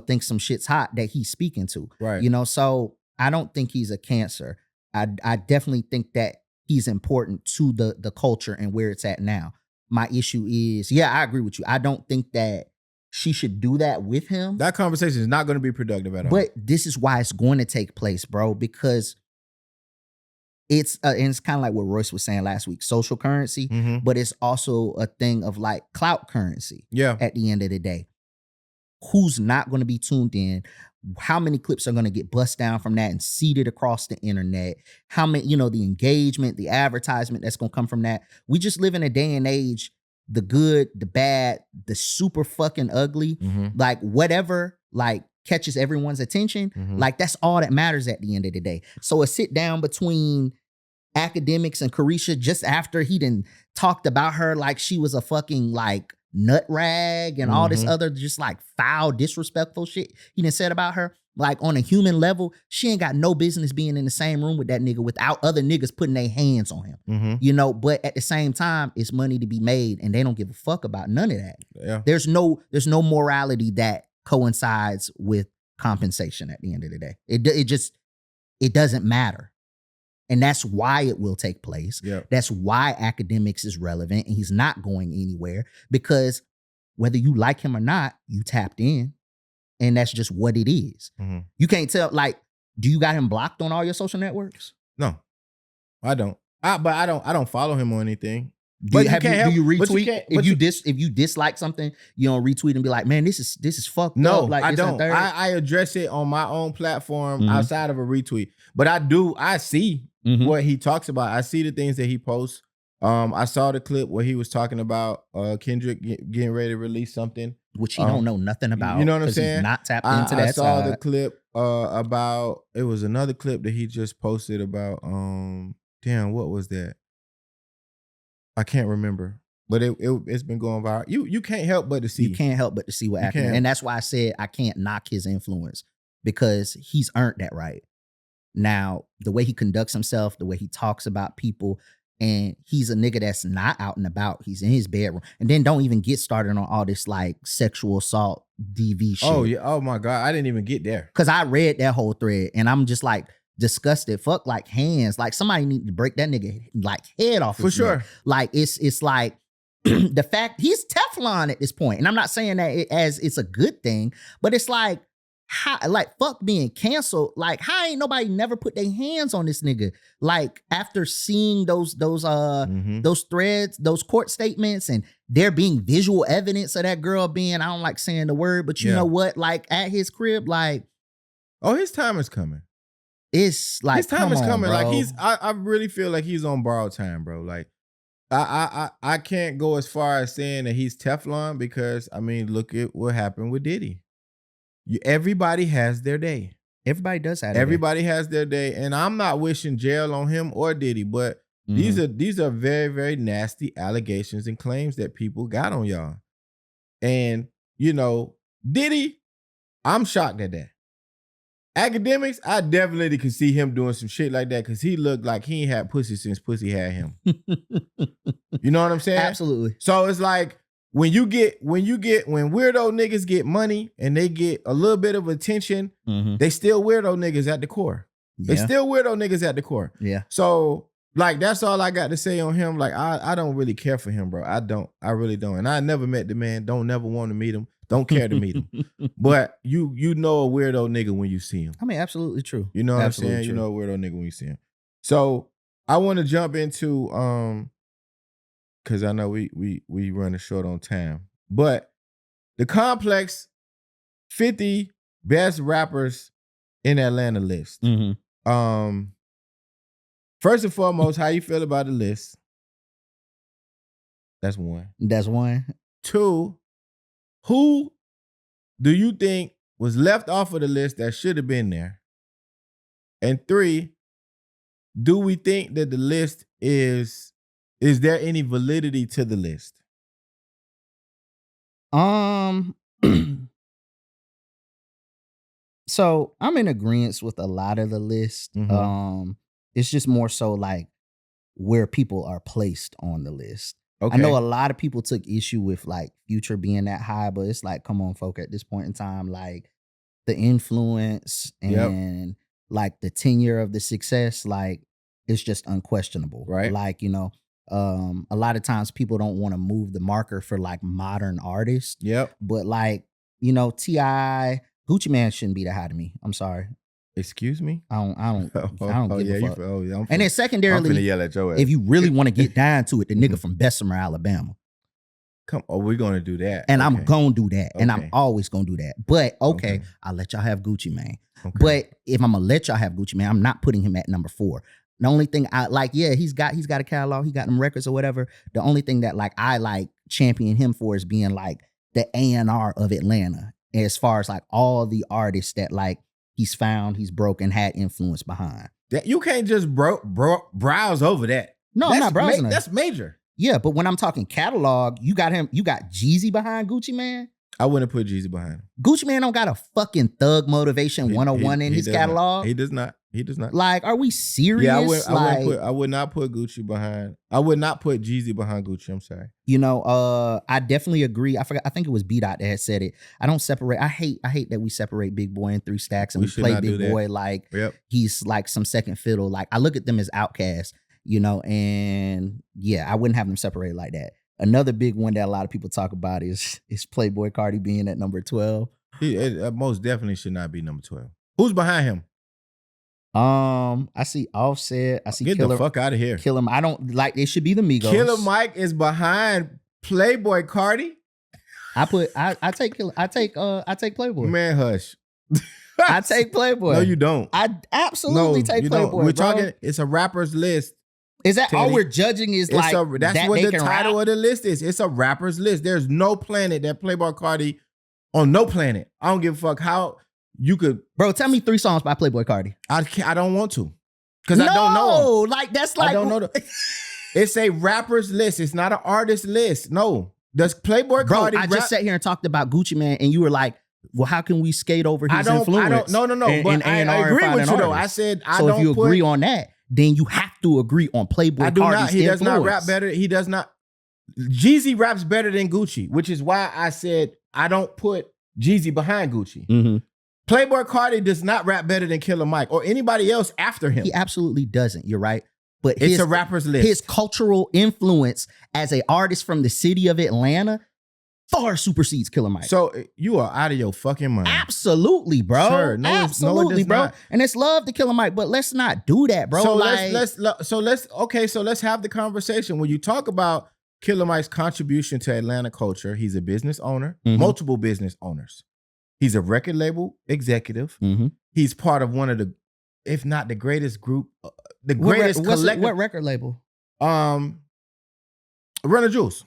thinks some shit's hot that he's speaking to. Right. So I don't think he's a cancer. I definitely think that he's important to the culture and where it's at now. My issue is, I agree with you. I don't think that she should do that with him. That conversation is not going to be productive at all. But this is why it's going to take place, bro, because it's kind of like what Royce was saying last week, social currency, but it's also a thing of like clout currency. Yeah. At the end of the day, who's not going to be tuned in? How many clips are going to get bust down from that and seeded across the internet? How many, the engagement, the advertisement that's going to come from that? We just live in a day and age, the good, the bad, the super fucking ugly, like whatever, like catches everyone's attention. Like that's all that matters at the end of the day. So a sit down between academics and Caresha just after he done talked about her like she was a fucking like nut rag and all this other just like foul, disrespectful shit he done said about her. Like on a human level, she ain't got no business being in the same room with that nigga without other niggas putting their hands on him. But at the same time, it's money to be made and they don't give a fuck about none of that. Yeah. There's no morality that coincides with compensation at the end of the day. It doesn't matter. And that's why it will take place. Yep. That's why academics is relevant and he's not going anywhere because whether you like him or not, you tapped in and that's just what it is. You can't tell, like, do you got him blocked on all your social networks? No, I don't. But I don't follow him on anything. Do you retweet? If you dislike something, you don't retweet and be like, man, this is fucked up. No, like, I don't. I address it on my own platform outside of a retweet. But I see what he talks about. I see the things that he posts. I saw the clip where he was talking about Kendrick getting ready to release something. Which he don't know nothing about. You know what I'm saying? He's not tapped into that I saw side. the clip about, it was another clip that he just posted about, damn, what was that? I can't remember. But it's been going viral. You can't help but to see. You can't help but to see what happened. And that's why I said I can't knock his influence because he's earned that right. Now, the way he conducts himself, the way he talks about people, and he's a nigga that's not out and about. He's in his bedroom. And then don't even get started on all this like sexual assault DV shit. Oh, yeah. Oh, my God. I didn't even get there. Because I read that whole thread and I'm just like disgusted. Fuck like hands. Like somebody need to break that nigga like head off. For sure. Neck. Like it's like the fact he's Teflon at this point. And I'm not saying that it's a good thing, but it's like, how, like fuck being canceled. Like how ain't nobody never put their hands on this nigga? Like after seeing those threads, those court statements, and there being visual evidence of that girl being, I don't like saying the word, but you know what? Like at his crib, like, oh, his time is coming. It's like his time is coming. Bro. Like I really feel like he's on borrowed time, bro. Like I can't go as far as saying that he's Teflon because I mean, look at what happened with Diddy. Everybody has their day. Everybody does have. Everybody has their day, and I'm not wishing jail on him or Diddy, but these are very, very nasty allegations and claims that people got on y'all. And Diddy, I'm shocked at that. Academics, I definitely could see him doing some shit like that because he looked like he ain't had pussy since pussy had him. You know what I'm saying? Absolutely. So it's like. When weirdo niggas get money and they get a little bit of attention, they still weirdo niggas at the core. They still weirdo niggas at the core. Yeah. So like that's all I got to say on him. Like I don't really care for him, bro. I really don't. And I never met the man. Don't never want to meet him. Don't care to meet him. But you know a weirdo nigga when you see him. I mean, absolutely true. You know what I'm saying? You know a weirdo nigga when you see him. So I want to jump into because I know we running short on time. But the Complex 50 best rappers in Atlanta list. First and foremost, how you feel about the list? That's one. That's one. Two, who do you think was left off of the list that should have been there? And three, do we think that the list is there any validity to the list? So I'm in agreement with a lot of the list. It's just more so like where people are placed on the list. Okay. I know a lot of people took issue with like Future being that high, but it's like, come on, folk, at this point in time, like the influence and like the tenure of the success, like it's just unquestionable. Right. Like, a lot of times people don't want to move the marker for like modern artists. Yep. But like, T.I., Gucci Man shouldn't be that high to me. I'm sorry. Excuse me? I don't give a fuck. I'm and then secondarily, yell at your ass. if you really want to get down to it, the nigga from Bessemer, Alabama. We're gonna do that. And I'm gonna do that. And I'm Okay. always gonna do that. But okay, I'll let y'all have Gucci Man. Okay. But if I'm gonna let y'all have Gucci Man, I'm not putting him at number 4. The only thing I like, he's got a catalog, he got them records or whatever. The only thing that like I like champion him for is being like the A&R of Atlanta, as far as like all the artists that like he's found, he's broken, had influence behind. You can't just browse over that. No, I'm not browsing it. That's major. Yeah, but when I'm talking catalog, you got Jeezy behind Gucci Man. I wouldn't put Jeezy behind him. Gucci Man don't got a fucking Thug Motivation 101 in his catalog. He does not. He does not. Like, are we serious? Yeah, I would not put Gucci behind. I would not put Jeezy behind Gucci. I'm sorry. I definitely agree. I think it was B-Dot that had said it. I don't separate. I hate that we separate Big Boy in 3 stacks and we play Big Boy like he's like some second fiddle. Like I look at them as outcasts, and yeah, I wouldn't have them separated like that. Another big one that a lot of people talk about is Playboi Carti being at number 12. He most definitely should not be number 12. Who's behind him? I see Offset. I see Get the fuck out of here. Kill him. I don't like. It should be the Migos. Killer Mike is behind Playboi Carti. I take Playboi. Man, hush. I take Playboi. No, you don't. I absolutely take Playboi. We're talking. It's a rapper's list. Is that all we're judging? Is like that's what the title of the list is. It's a rapper's list. There's no planet that Playboi Carti on no planet. I don't give a fuck how you could. Bro, tell me 3 songs by Playboi Carti. I don't want to because I don't know. Like that's like I don't know. It's a rapper's list. It's not an artist list. No, does Playboi Carti? I just sat here and talked about Gucci Man, and you were like, "Well, how can we skate over his influence?" No. But I agree with you though. I said I don't. So if you agree on that, then you have to agree on Playboi Carti's influence. He does not rap better. He does not. Jeezy raps better than Gucci, which is why I said I don't put Jeezy behind Gucci. Mm-hmm. Playboi Carti does not rap better than Killer Mike or anybody else after him. He absolutely doesn't. You're right. But it's a rapper's list. His cultural influence as an artist from the city of Atlanta far supersedes Killer Mike. So you are out of your fucking mind. Absolutely, bro. Sure. Absolutely, bro. Not. And it's love to Killer Mike, but let's not do that, bro. So let's have the conversation. When you talk about Killer Mike's contribution to Atlanta culture, he's a business owner, multiple business owners. He's a record label executive. Mm-hmm. He's part of one of the, if not the greatest group, the greatest collective. What record label? Run the Juice.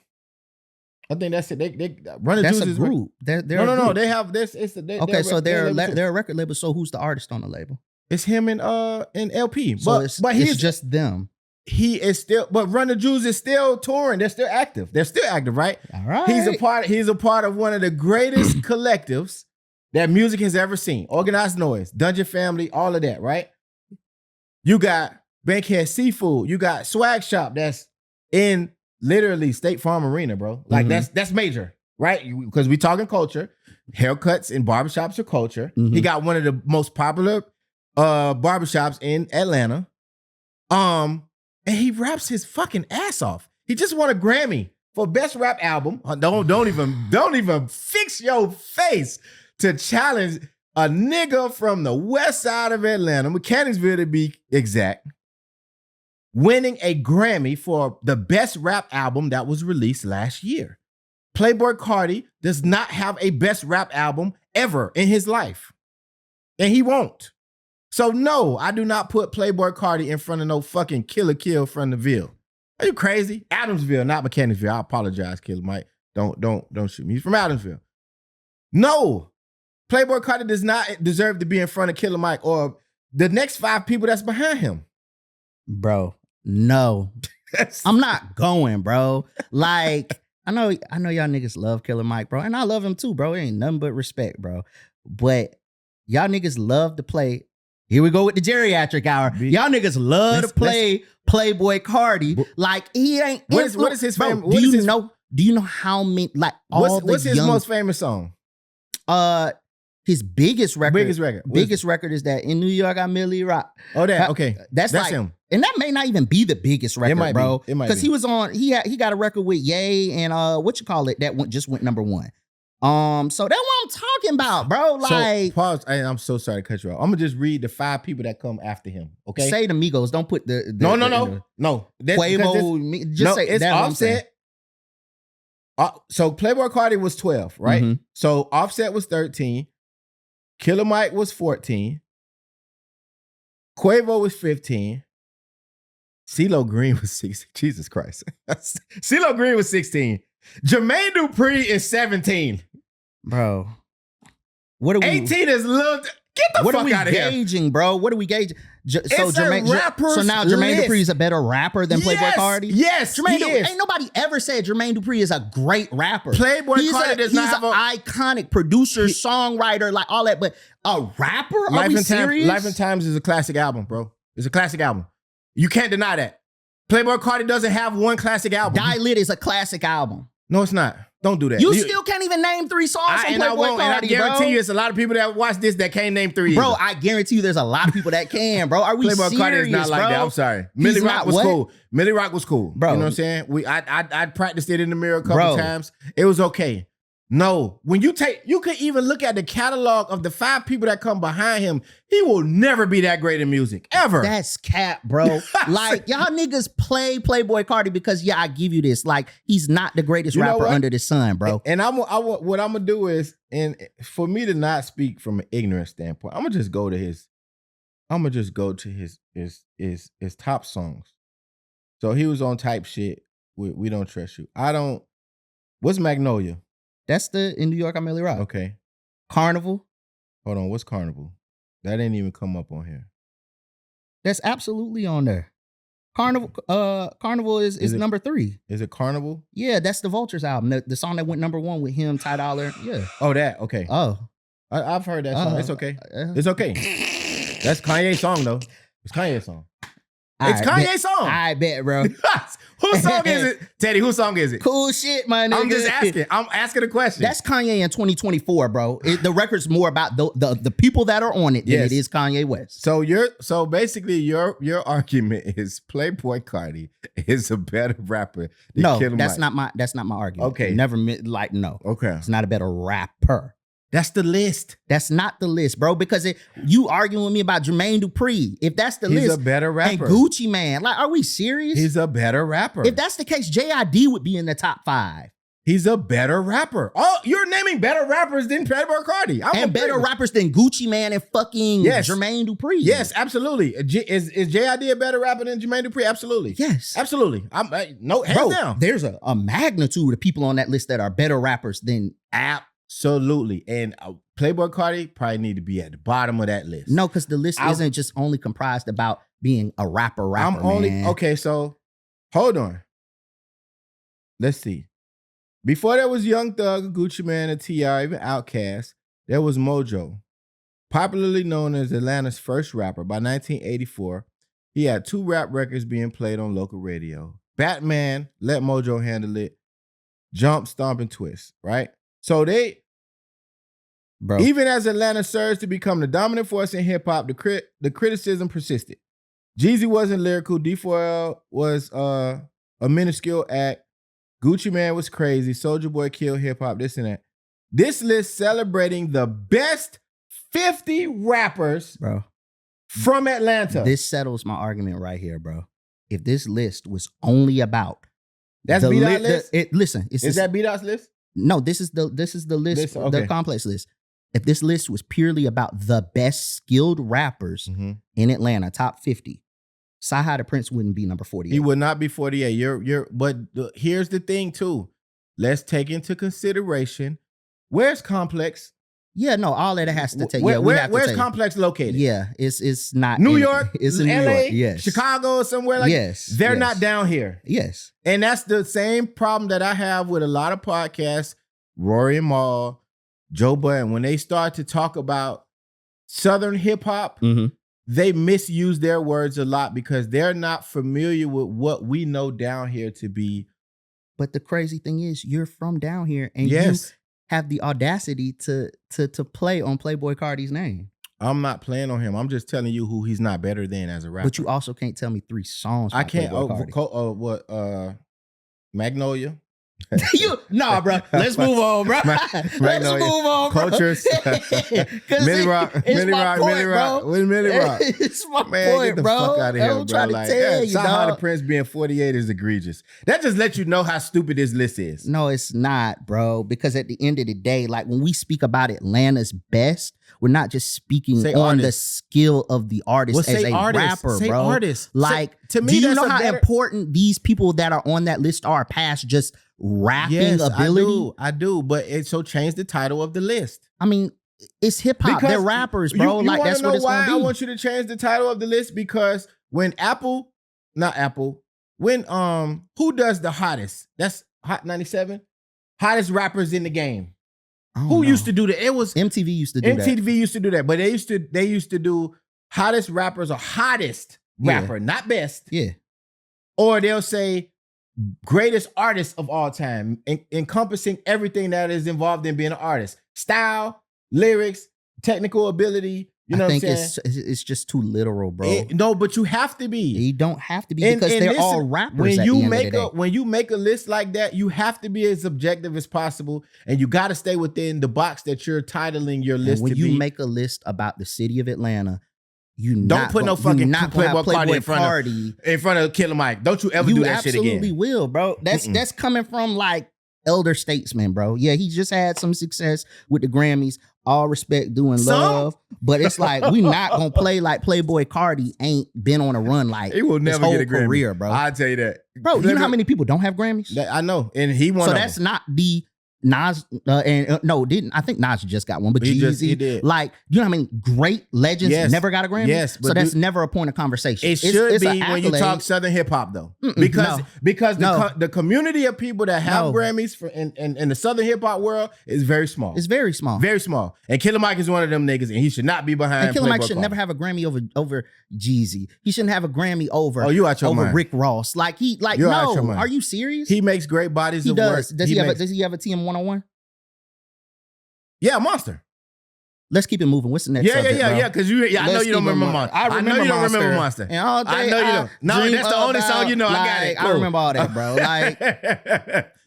I think that's it. They Run the Juice is a group. They're no. They have this. It's they're a record label. So who's the artist on the label? It's him and LP. So but he's just them. He is still, but Run the Juice is still touring. They're still active. Right? All right. He's a part of one of the greatest collectives that music has ever seen. Organized Noise, Dungeon Family, all of that, right? You got Bankhead Seafood. You got Swag Shop that's in literally State Farm Arena, bro. Like that's major, right? Because we talking culture. Haircuts and barbershops are culture. He got one of the most popular barbershops in Atlanta. And he raps his fucking ass off. He just won a Grammy for Best Rap Album. Don't even fix your face to challenge a nigga from the west side of Atlanta, Mechanicsville to be exact, winning a Grammy for the best rap album that was released last year. Playboi Carti does not have a best rap album ever in his life. And he won't. So no, I do not put Playboi Carti in front of no fucking Killer Kill from the Ville. Are you crazy? Adamsville, not Mechanicsville. I apologize, Killer Mike. Don't shoot me. He's from Adamsville. No. Playboi Carti does not deserve to be in front of Killer Mike or the next 5 people that's behind him. Bro, no. I'm not going, bro. Like, I know y'all niggas love Killer Mike, bro. And I love him too, bro. It ain't nothing but respect, bro. But y'all niggas love to play Here we go with the geriatric hour. Y'all niggas love to play Playboy Cardi like he ain't. What is his favorite? Do you know how many what's his most famous song? His biggest record. Biggest record is that In New York I Merely Rock. Oh, that okay. That's like him. And that may not even be the biggest record, bro. It might be. Because he was on. He got a record with Ye and that just went number 1. So that's what I'm talking about, bro. Like, so, pause. I'm so sorry to cut you off. I'm gonna just read the 5 people that come after him. Okay. Say the Migos. Don't put the no. Quavo. Just say it's Offset. So Playboy Cardi was 12, right? Mm-hmm. So Offset was 13. Killer Mike was 14. Quavo was 15. CeeLo Green was 16. Jesus Christ. CeeLo Green was 16. Jermaine Dupri is 17. Bro. What are we 18 is little. Get the fuck out of here. What are we gauging, bro? What are we gauging? So now Jermaine Dupri is a better rapper than Playboy Cardi? Yes, Ain't nobody ever said Jermaine Dupri is a great rapper. Playboy Cardi does not have an iconic producer, songwriter, like all that, but a rapper? Are we serious? Life and Times is a classic album, bro. It's a classic album. You can't deny that. Playboy Cardi doesn't have one classic album. Die Lit is a classic album. No, it's not. Don't do that. You still can't even name 3 songs from Playboy Cardi, and I guarantee you it's a lot of people that watch this that can't name 3 Bro, I guarantee you there's a lot of people that can, bro. Are we Playboy serious, Cardi is not like that. I'm sorry. Millie Rock was cool. Millie Rock was cool. Bro. You know what I'm saying? I practiced it in the mirror a couple times. It was okay. No, when you could even look at the catalog of the 5 people that come behind him, he will never be that great in music, ever. That's cap, bro. Like, y'all niggas play Playboy Cardi because, I give you this. Like, he's not the greatest rapper under the sun, bro. And what I'm going to do is, and for me to not speak from an ignorant standpoint, I'm going to just go to his top songs. So he was on Type Shit with We Don't Trust You. What's Magnolia? That's the In New York I Merely Rock. Okay. Carnival. Hold on, what's Carnival? That didn't even come up on here. That's absolutely on there. Carnival is number 3. Is it Carnival? Yeah, that's the Vultures album. The song that went number 1 with him, Ty Dolla. Yeah. Oh, that. Okay. Oh. I've heard that song. It's okay. It's okay. That's Kanye's song, though. It's Kanye's song. It's Kanye's song. I bet, bro. Whose song is it? Teddy, whose song is it? Cool shit, my nigga. I'm just asking. I'm asking a question. That's Kanye in 2024, bro. The record's more about the people that are on it than it is Kanye West. So basically your argument is Playboy Cardi is a better rapper than Killer Mike. That's not my argument. Okay. Never no. Okay. It's not a better rapper. That's the list. That's not the list, bro. Because you arguing with me about Jermaine Dupri. If that's the list, he's a better rapper. And Gucci Man, like, are we serious? He's a better rapper. If that's the case, JID would be in the top 5. He's a better rapper. Oh, you're naming better rappers than Playboy Cardi. And better rappers than Gucci Man and fucking Jermaine Dupri. Yes, absolutely. Is JID a better rapper than Jermaine Dupri? Absolutely. Yes. Absolutely. Hands down. There's a magnitude of people on that list that are better rappers than Absolutely. And Playboy Cardi probably need to be at the bottom of that list. No, because the list isn't just only comprised about being a rapper, man. Okay, so hold on. Let's see. Before there was Young Thug, Gucci Mane, and T.I., even Outkast, there was Mojo. Popularly known as Atlanta's first rapper, by 1984, he had 2 rap records being played on local radio. Batman, Let Mojo Handle It, Jump, Stomp, and Twist, right? So even as Atlanta surged to become the dominant force in hip-hop, the criticism persisted. Jeezy wasn't lyrical, D4L was a minuscule act, Gucci Mane was crazy, Soulja Boy killed hip-hop, this and that. This list celebrating the best 50 rappers from Atlanta. This settles my argument right here, bro. If this list was only about... That's B-Dot's list? Is that B-Dot's list? No, this is the list, the complex list. If this list was purely about the best skilled rappers in Atlanta, top 50, Sci-Hi the Prince wouldn't be number 48. He would not be 48. But here's the thing too. Let's take into consideration, where's Complex? Yeah, no, all of that has to take. Where's Complex located? Yeah, it's not New York. It's in LA, New York. Yes, Chicago, somewhere like they're not down here. Yes, and that's the same problem that I have with a lot of podcasts. Rory and Mal, Joe Budden, when they start to talk about Southern hip hop, they misuse their words a lot because they're not familiar with what we know down here to be. But the crazy thing is, you're from down here, and you have the audacity to play on Playboi Carti's name. I'm not playing on him. I'm just telling you who he's not better than as a rapper. But you also can't tell me 3 songs. I can't. Magnolia. Nah, bro. Let's move on, bro. Let's move on, bro. Cultures. Millie Rock. It's my point, Get the fuck out of here, bro. Trying to tell you, Sahara the Prince being 48 is egregious. That just lets you know how stupid this list is. No, it's not, bro. Because at the end of the day, like when we speak about Atlanta's best, we're not just speaking on the skill of the artist as a rapper, bro. Artist. Like, to me, do you know how important these people that are on that list are past just rapping ability? I do. But change the title of the list. I mean, it's hip hop. They're rappers, bro. You like that's what it's gonna be. I want you to change the title of the list because when who does the hottest? That's Hot 97. Hottest rappers in the game. Who used to do that? It was MTV used to do that. MTV used to do that, but they used to do hottest rappers or hottest rapper, not best. Yeah. Or they'll say greatest artist of all time, encompassing everything that is involved in being an artist. Style, lyrics, technical ability. You know what I'm saying? It's just too literal, bro. No, but you have to be. You don't have to be because they're all rappers. When you make a list like that, you have to be as objective as possible, and you got to stay within the box that you're titling your list. When you make a list about the city of Atlanta, don't put no fucking Playboi Carti in front of Killer Mike. Don't you ever do that shit again? You absolutely will, bro. That's coming from like elder statesmen, bro. Yeah, he just had some success with the Grammys. All respect, doing love, but it's like we not gonna play like Playboi Carti ain't been on a run like he will never get a Grammy. Career, bro. I'll tell you that, bro. You know how many people don't have Grammys? I know, and he won. So that's not the Nas. I think Nas just got one, but Jeezy, he did. Like, you know how many great legends never got a Grammy? Yes, so that's never a point of conversation. It should be when you talk Southern hip hop, though, because the community of people that have Grammys in the Southern hip hop world is very small. It's very small, very small. And Killer Mike is one of them niggas, and he should not be behind. And Killer Mike should never have a Grammy over Jeezy. He shouldn't have a Grammy over Rick Ross. Like are you serious? He makes great bodies of work. Does he have a TM 101? Yeah, Monster. Let's keep it moving. What's the next subject, bro? Yeah, because I know you don't remember Monster. I know you don't remember Monster. And all day I know you don't. No, that's the only song you know. Like, I got it. Cool. I remember all that, bro. Like,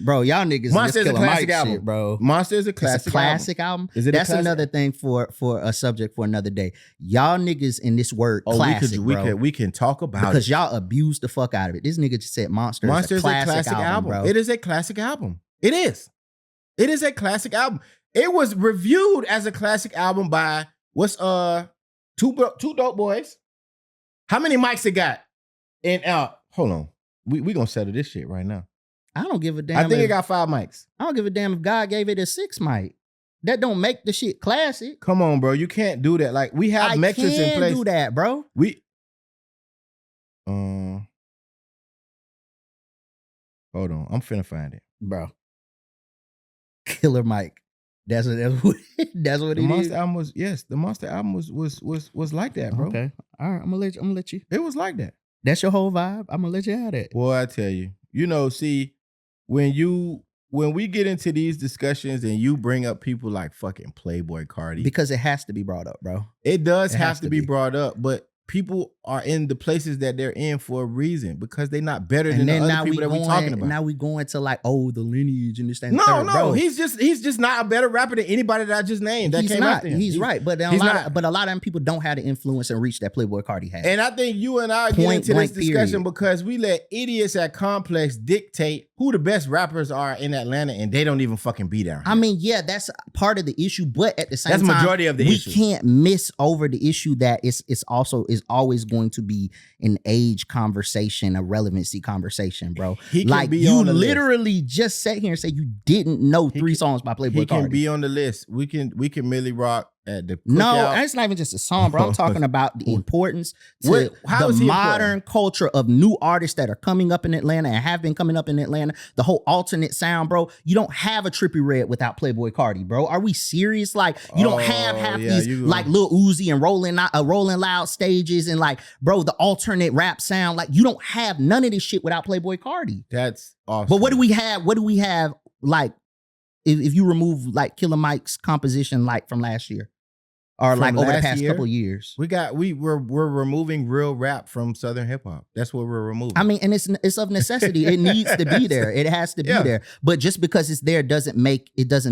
bro, y'all niggas Monster is a classic album, shit, bro. Monster is a classic album. It's a classic album. Is it That's another thing for a subject for another day. Y'all niggas in this word classic, we can talk about it. Because y'all abused the fuck out of it. This nigga just said Monster is a classic album, bro. It is a classic album. It is. It is a classic album. It was reviewed as a classic album by two dope boys. How many mics it got? And hold on, we gonna settle this shit right now. I don't give a damn. I think it got 5 mics. I don't give a damn if God gave it a 6 mic. That don't make the shit classic. Come on, bro, you can't do that. Like we have metrics in place. I can't do that, bro. Hold on, I'm finna find it, bro. Killer Mike. That's what it is. The Monster album was like that, bro. Okay. All right, I'm gonna let you. It was like that. That's your whole vibe. I'm gonna let you have it. Boy, I tell you. See, when we get into these discussions and you bring up people like fucking Playboi Carti. Because it has to be brought up, bro. It does have to be brought up, but people are in the places that they're in for a reason because they're not better than the other people that we're talking about. Now we going to like, the lineage and this thing. No, bro. He's just not a better rapper than anybody that I just named. That came after him. He's right, but a lot of them people don't have the influence and reach that Playboi Carti had. And I think you and I get into this discussion because we let idiots at Complex dictate who the best rappers are in Atlanta, and they don't even fucking be there. I mean, yeah, that's part of the issue, but at the same time, that's majority of the issue. We can't miss over the issue that it's always going to be an age conversation, a relevancy conversation, bro. Like you literally just sat here and say you didn't know 3 songs by Playboi Carti. He can be on the list. We can Millie Rock at the No, cookout? it's not even just a song, bro. I'm talking about the importance to How is the he modern culture of new artists that are coming up in Atlanta and have been coming up in Atlanta. The whole alternate sound, bro. You don't have a Trippie Redd without Playboi Carti, bro. Are we serious? Like, you don't have half these like Lil Uzi and Rolling Loud stages and like, bro, the alternate rap sound. Like, you don't have none of this shit without Playboi Carti. That's awesome. But what do we have? What do we have? Like, if you remove like Killer Mike's composition, like from last year? Or from like over the past year, couple of years. We're removing real rap from Southern hip hop. That's what we're removing. I mean, and it's of necessity. It needs to be there. It has to be there. But just because it's there doesn't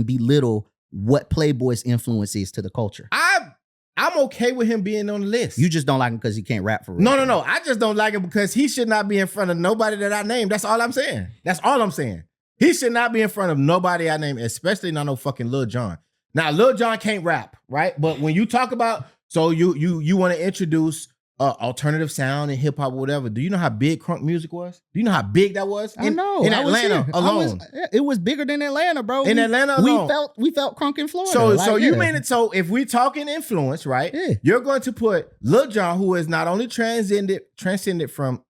belittle what Playboy's influence is to the culture. I'm okay with him being on the list. You just don't like him because he can't rap for real. No. I just don't like him because he should not be in front of nobody that I named. That's all I'm saying. He should not be in front of nobody I named, especially not no fucking Lil Jon. Now, Lil Jon can't rap, right? But when you talk about, so you want to introduce alternative sound and hip hop or whatever, do you know how big crunk music was? Do you know how big that was? I know. In Atlanta alone. It was bigger than Atlanta, bro. In Atlanta alone. We felt crunk in Florida. So you mean it? So if we talking influence, right? Yeah. You're going to put Lil Jon, who is not only transcended from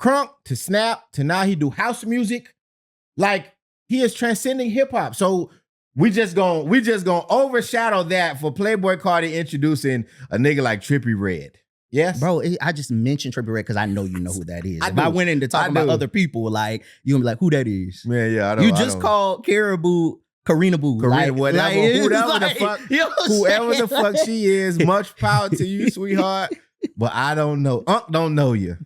crunk to snap to now he do house music, like he is transcending hip hop. So we just gonna overshadow that for Playboi Carti introducing a nigga like Trippie Redd. Yes, bro. I just mentioned Trippie Redd because I know you know who that is. I went into talking about other people, like you gonna be like, who that is? Man, yeah, I don't. You just called Karraboh Karina Boo. Whatever the fuck she is. Much power to you, sweetheart. But I don't know. Don't know you.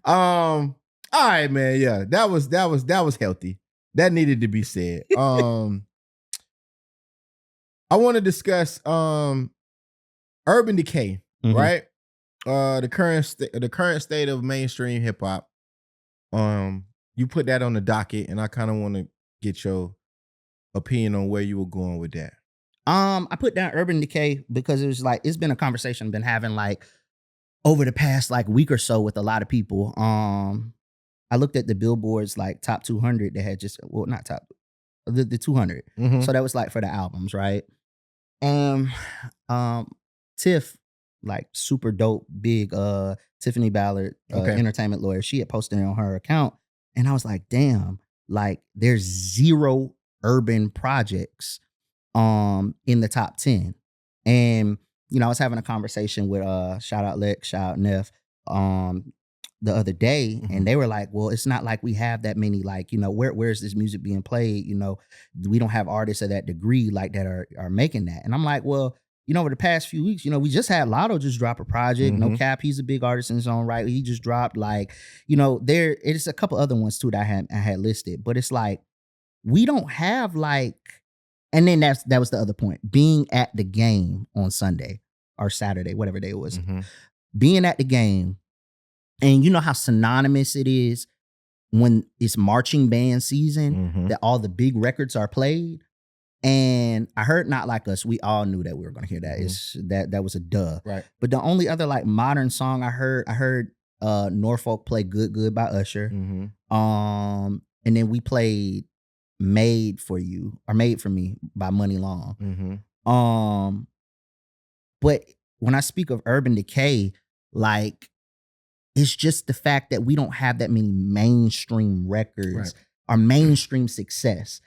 All right, man. Yeah, that was healthy. That needed to be said. I want to discuss Urban Decay, right? The current state of mainstream hip hop. You put that on the docket, and I kind of want to get your opinion on where you were going with that. I put down Urban Decay because it was like it's been a conversation I've been having like over the past like week or so with a lot of people. I looked at the Billboard's like top 200 that had just, well, not top, the 200. So that was like for the albums, right? Tiff, like super dope, big Tiffany Ballard, entertainment lawyer, she had posted it on her account. And I was like, damn, like there's 0 urban projects in the top 10. And, you know, I was having a conversation with shout out Lex, shout out Neff, the other day, and they were like, well, it's not like we have that many, like, you know, where's this music being played? You know, we don't have artists of that degree like that are making that. And I'm like, well, you know, over the past few weeks, you know, we just had Lotto just drop a project. No cap, he's a big artist in his own right. He just dropped, like, you know, it's a couple other ones too that I had listed, but it's like, we don't have like, and then that was the other point, being at the game on Sunday or Saturday, whatever day it was, being at the game. And you know how synonymous it is when it's marching band season that all the big records are played. And I heard Not Like Us. We all knew that we were going to hear that. That was a duh. Right. But the only other like modern song I heard Norfolk play Good Good by Usher. And then we played Made for You or Made for Me by Money Long. But when I speak of Urban Decay, like, it's just the fact that we don't have that many mainstream records or mainstream success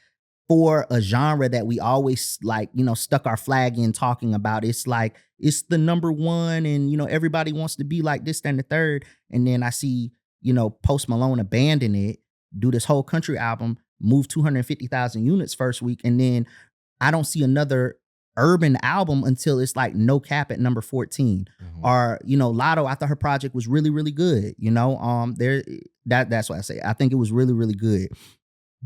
for a genre that we always like, you know, stuck our flag in talking about. It's like, it's the number one and, you know, everybody wants to be like this, that, and the third. And then I see, you know, Post Malone abandon it, do this whole country album, move 250,000 units first week. And then I don't see another urban album until it's like No Cap at number 14. Or, you know, Lotto, I thought her project was really, really good. You know, that's what I say. I think it was really, really good.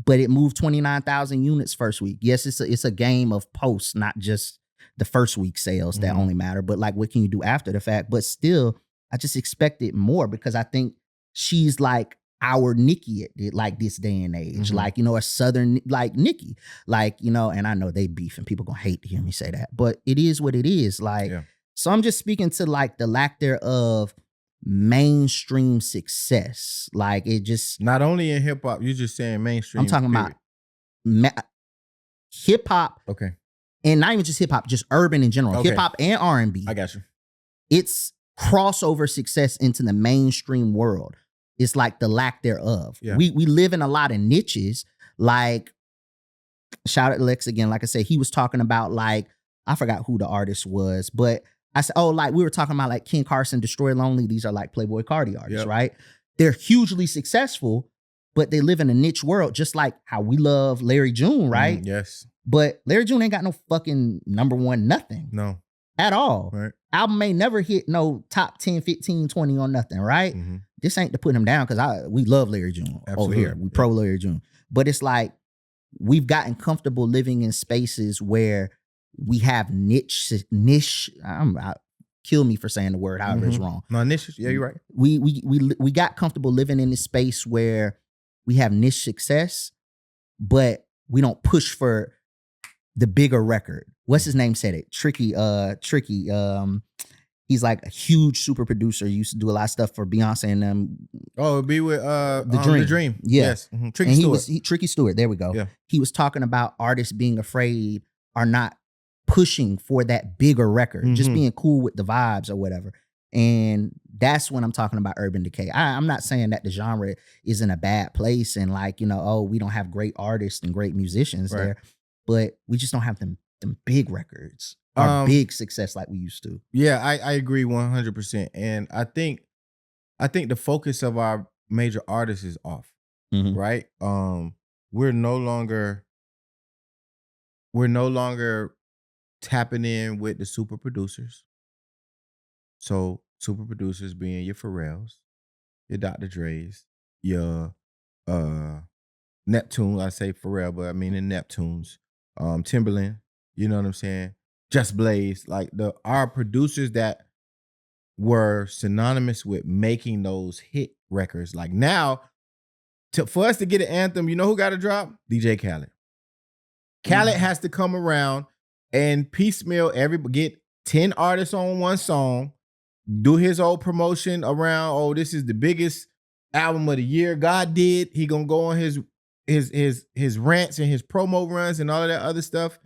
But it moved 29,000 units first week. Yes, it's a game of posts, not just the first week sales that only matter, but like what can you do after the fact? But still, I just expected more because I think she's like our Nicki at like this day and age, like, you know, a Southern like Nicki, like, you know, and I know they beef and people gonna hate to hear me say that, but it is what it is. Like, so I'm just speaking to like the lack thereof mainstream success. Like, it just not only in hip hop, you're just saying mainstream. I'm talking about hip hop, Okay. and not even just hip hop, just urban in general, Okay. hip hop and R&B. I got you. It's crossover success into the mainstream world. It's like the lack thereof. Yeah. We live in a lot of niches. Like, shout out to Lex again. Like I said, he was talking about like, I forgot who the artist was, but I said, oh, like we were talking about like Ken Carson, Destroy Lonely. These are like Playboi Carti artists, right? They're hugely successful, but they live in a niche world, just like how we love Larry June, right? Yes. But Larry June ain't got no fucking #1 nothing. No. At all. Right. Album may never hit no top 10, 15, 20 on nothing, right? Mm-hmm. This ain't to put him down because we love Larry June over here. We pro Larry June. But it's like we've gotten comfortable living in spaces where we have niche. Kill me for saying the word, however it's wrong. No, niche. Yeah, you're right. We got comfortable living in this space where we have niche success, but we don't push for the bigger record. What's his name said it? Tricky. He's like a huge super producer. He used to do a lot of stuff for Beyonce and them. Oh, it'd be with The Dream. Yeah. Yes. Tricky Stewart. Tricky Stewart. There we go. Yeah. He was talking about artists being afraid or not pushing for that bigger record, just being cool with the vibes or whatever. And that's when I'm talking about Urban Decay. I'm not saying that the genre is in a bad place and like, we don't have great artists and great musicians there, but we just don't have them big records or big success like we used to. Yeah, I agree 100%. And I think the focus of our major artists is off, right? We're no longer tapping in with the super producers. So super producers being your Pharrells, your Dr. Dre's, your Neptune. I say Pharrell, but I mean the Neptunes. Timberland, you know what I'm saying? Just Blaze, like our producers that were synonymous with making those hit records. Like now, for us to get an anthem, you know who got to drop? DJ Khaled. Khaled has to come around and piecemeal get 10 artists on one song, do his old promotion around, oh, this is the biggest album of the year God did. He gonna go on his rants and his promo runs and all of that other stuff.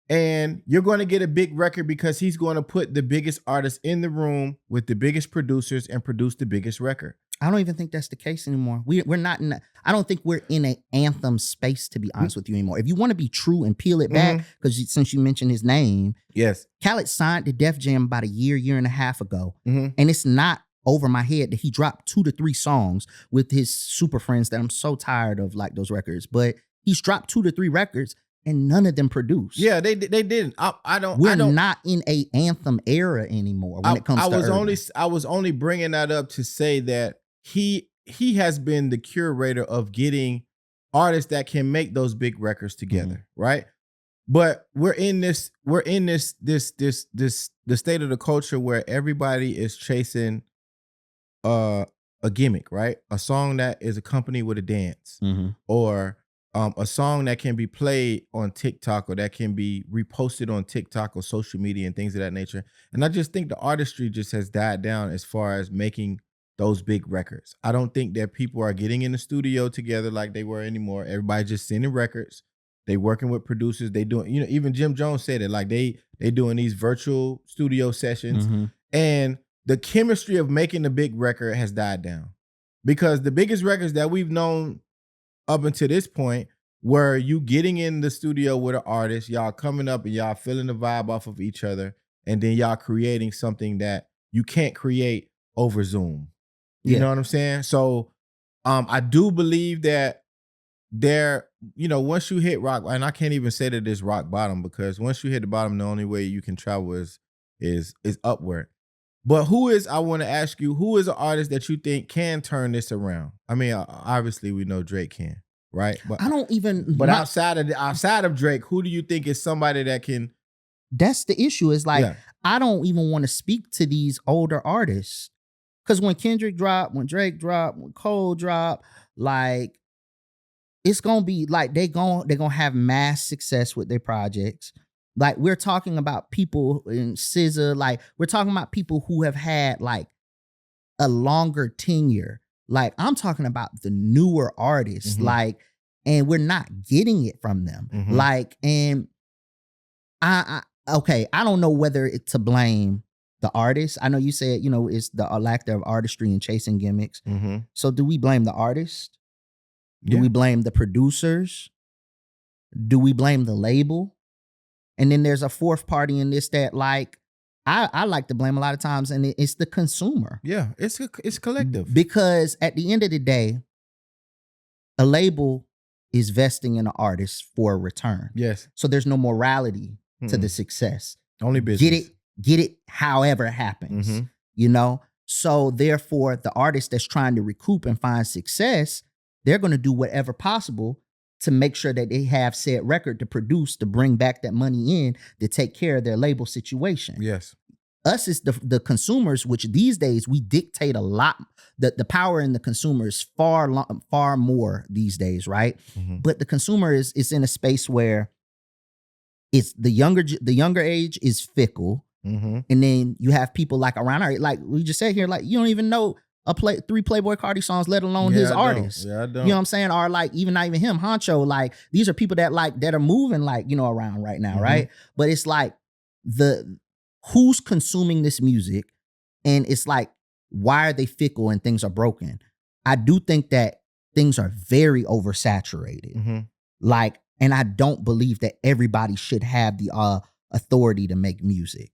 And you're going to get a big record because he's going to put the biggest artists in the room with the biggest producers and produce the biggest record. I don't even think that's the case anymore. We're not in I don't think we're in an anthem space, to be honest with you, anymore. If you want to be true and peel it back, because since you mentioned his name, yes, Khaled signed to Def Jam about a year and a half ago. And it's not over my head that he dropped 2 to 3 songs with his super friends that I'm so tired of, like those records. But he's dropped 2 to 3 records and none of them produced. Yeah, they didn't. We're not in a anthem era anymore when it comes to urban. I was only bringing that up to say that he has been the curator of getting artists that can make those big records together, right? But we're in the state of the culture where everybody is chasing a gimmick, right? A song that is accompanied with a dance, or a song that can be played on TikTok or that can be reposted on TikTok or social media and things of that nature. And I just think the artistry just has died down as far as making those big records. I don't think that people are getting in the studio together like they were anymore. Everybody just sending records. They working with producers. They doing, even Jim Jones said it, like they doing these virtual studio sessions. And the chemistry of making the big record has died down, because the biggest records that we've known up until this point were you getting in the studio with an artist, y'all coming up and y'all feeling the vibe off of each other, and then y'all creating something that you can't create over Zoom. You know what I'm saying? So I do believe that once you hit rock, and I can't even say that it's rock bottom, because once you hit the bottom, the only way you can travel is upward. But I want to ask you, who is an artist that you think can turn this around? I mean, obviously we know Drake can, right? But I don't even. But outside of Drake, who do you think is somebody that can? That's the issue. Is like I don't even want to speak to these older artists, because when Kendrick dropped, when Drake dropped, when Cole dropped, like it's gonna be like they're gonna have mass success with their projects. Like we're talking about people in SZA, like we're talking about people who have had like a longer tenure. Like I'm talking about the newer artists. Like and we're not getting it from them. Like, and I don't know whether to blame the artist. I know you said, it's the lack of artistry and chasing gimmicks. So do we blame the artist? Do we blame the producers? Do we blame the label? And then there's a fourth party in this that, like, I like to blame a lot of times, and it's the consumer. Yeah, it's collective. Because at the end of the day, a label is vesting in an artist for a return. Yes. So there's no morality to the success. Only business. Get it however it happens. So therefore, the artist that's trying to recoup and find success, they're going to do whatever possible to make sure that they have said record to produce, to bring back that money in, to take care of their label situation. Yes. Us is the consumers, which these days we dictate a lot. The power in the consumer is far more these days, right? But the consumer is in a space where it's the younger age is fickle. And then you have people like around our, like we just said here, like you don't even know three Playboy Cardi songs, let alone his artists. Yeah, I don't. You know what I'm saying? Or like not even him, Honcho. Like these are people that are moving like, around right now, right? But it's like who's consuming this music, and it's like, why are they fickle and things are broken? I do think that things are very oversaturated. Like, and I don't believe that everybody should have the authority to make music.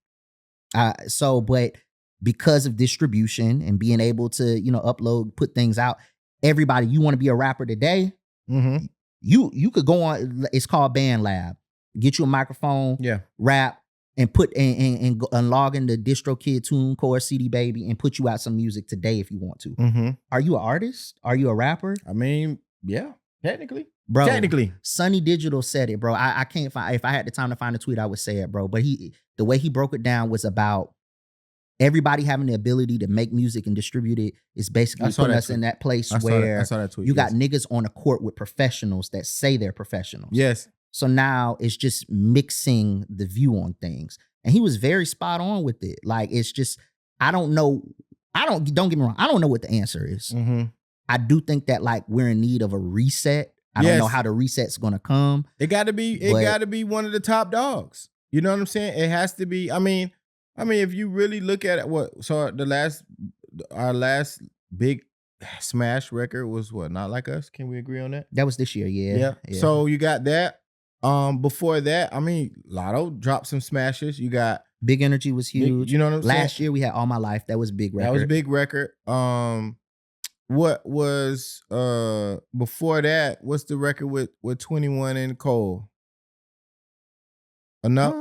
But because of distribution and being able to, upload, put things out, everybody, you want to be a rapper today, you could go on, it's called Band Lab. Get you a microphone, rap, and put and log into DistroKid, TuneCore, CD Baby, and put you out some music today if you want to. Are you an artist? Are you a rapper? I mean, yeah, technically. Bro, Sunny Digital said it, bro. I can't find, if I had the time to find a tweet, I would say it, bro. But the way he broke it down was about everybody having the ability to make music and distribute it is basically putting us in that place where you got niggas on a court with professionals that say they're professionals. Yes. So now it's just mixing the view on things. And he was very spot on with it. Like, it's just, don't get me wrong, I don't know what the answer is. I do think that like we're in need of a reset. I don't know how the reset's gonna come. It gotta be one of the top dogs. You know what I'm saying? It has to be. I mean, if you really look at it, our last big smash record was what? Not Like Us. Can we agree on that? That was this year, yeah. So you got that. Before that, I mean, Lotto dropped some smashes. You got Big Energy was huge. You know what I'm saying? Last year we had All My Life. That was a big record. That was a big record. What was before that? What's the record with 21 and Cole? Enough?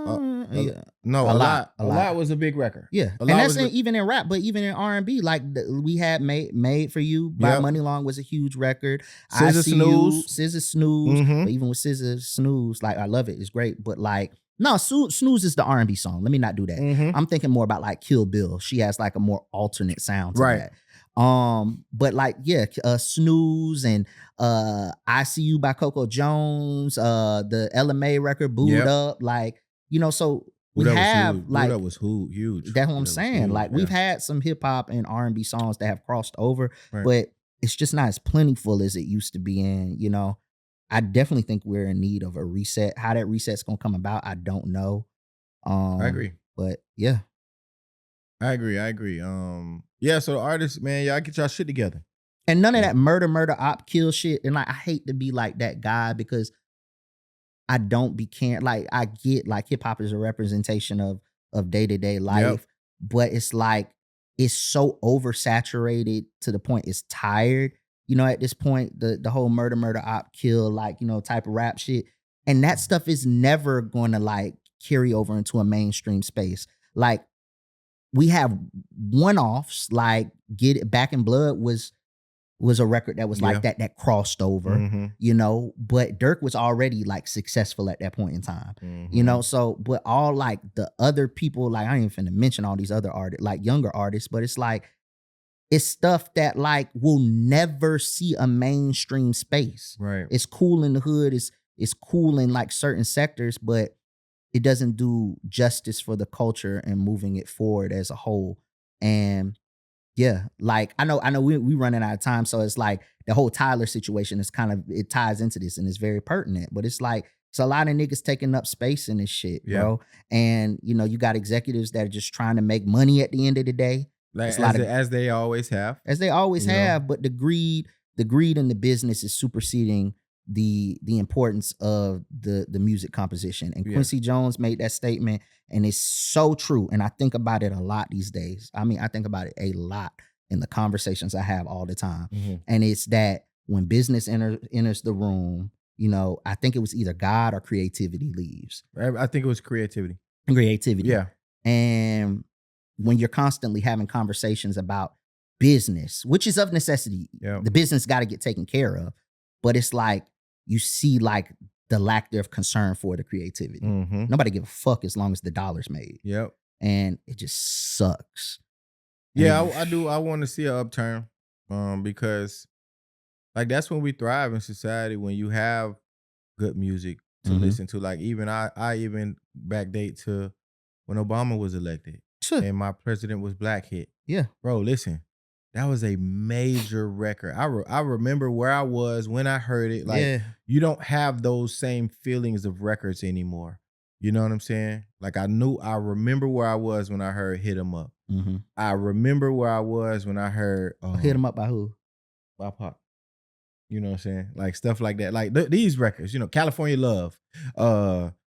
No, a lot. A lot was a big record. Yeah, and that's even in rap, but even in R&B, like we had Made for You by Money Long was a huge record. Scissor Snooze. But even with Scissor Snooze, like I love it. It's great, but like no, Snooze is the R&B song. Let me not do that. I'm thinking more about like Kill Bill. She has like a more alternate sound to that. But like, Snooze and I See You by Coco Jones, the LMA record, Booed Up, like, so we have like, that was huge. That's what I'm saying. Like we've had some hip hop and R&B songs that have crossed over, but it's just not as plentiful as it used to be. And, I definitely think we're in need of a reset. How that reset's going to come about, I don't know. I agree. But yeah. I agree. So the artists, man, y'all get y'all shit together. And none of that murder, op, kill shit. And like, I hate to be like that guy because I don't be caring. Like, I get like hip hop is a representation of day-to-day life, but it's like, it's so oversaturated to the point it's tired. At this point, the whole murder, op, kill, like, type of rap shit. And that stuff is never going to like carry over into a mainstream space. Like, we have one-offs, like Get It Back in Blood was a record that was like that crossed over, but Dirk was already like successful at that point in time, so, but all like the other people, like I ain't finna mention all these other artists, like younger artists, but it's like, it's stuff that like will never see a mainstream space. Right. It's cool in the hood. It's cool in like certain sectors, but it doesn't do justice for the culture and moving it forward as a whole. And Yeah, like I know we running out of time, so it's like the whole Tyler situation is kind of, it ties into this and it's very pertinent. But it's like it's a lot of niggas taking up space in this shit, bro. And you know, you got executives that are just trying to make money at the end of the day. Like as they always have. As they always have, but the greed in the business is superseding the importance of the music composition. And Quincy Jones made that statement, and it's so true. And I think about it a lot these days. I mean, I think about it a lot in the conversations I have all the time. And it's that when business enters the room, you know, I think it was either God or creativity leaves. I think it was creativity. Yeah. And when you're constantly having conversations about business, which is of necessity, the business got to get taken care of. But it's like, you see like the lack of concern for the creativity. Nobody give a fuck as long as the dollar's made. And it just sucks. Yeah, I do. I want to see an upturn because like that's when we thrive in society, when you have good music to listen to. Like even I even backdate to when Obama was elected and My President Was Black hit. Bro, listen. That was a major record. I remember where I was when I heard it. Like, you don't have those same feelings of records anymore. You know what I'm saying? Like, I remember where I was when I heard Hit 'Em Up. I remember where I was when I heard Hit 'Em Up by who? By Pop. You know what I'm saying? Like stuff like that. Like these records, you know, California Love.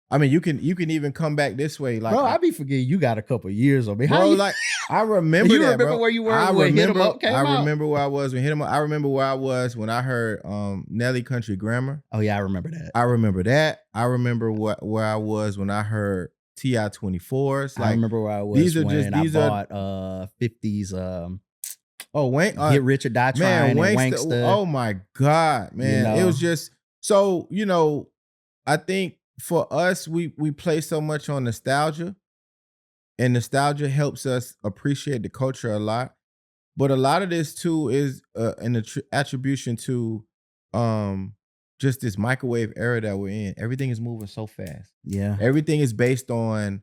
I mean, you can even come back this way. Like, bro, I be forgetting you got a couple years on me. Bro, like I remember you that, remember bro. where you were when Hit 'Em Up came out? I remember where I was when Hit 'Em Up. I remember where I was when I heard Nelly Country Grammar. Oh yeah, I remember that. I remember that. I remember where I was when I heard T.I. 24s. Like, I remember where I was when I bought 50s Wayne, Get Rich or Die Trying, man, and Wanksta. Oh my God, man. You know? It was just so, you know, I think for us, we play so much on nostalgia, and nostalgia helps us appreciate the culture a lot. But a lot of this too is an attribution to just this microwave era that we're in. Everything is moving so fast. Yeah. Everything is based on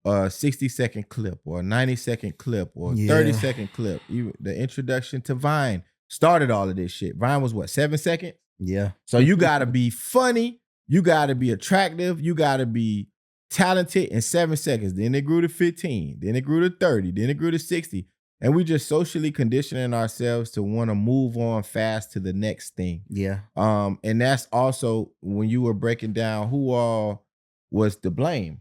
a 60-second clip or a 90-second clip or a 30-second clip. Even the introduction to Vine started all of this shit. Vine was what, 7 seconds? Yeah. So you gotta be funny, you gotta be attractive, you gotta be talented in 7 seconds. Then it grew to 15, then it grew to 30, then it grew to 60. And we just socially conditioning ourselves to want to move on fast to the next thing. Yeah. And that's also when you were breaking down who all was to blame.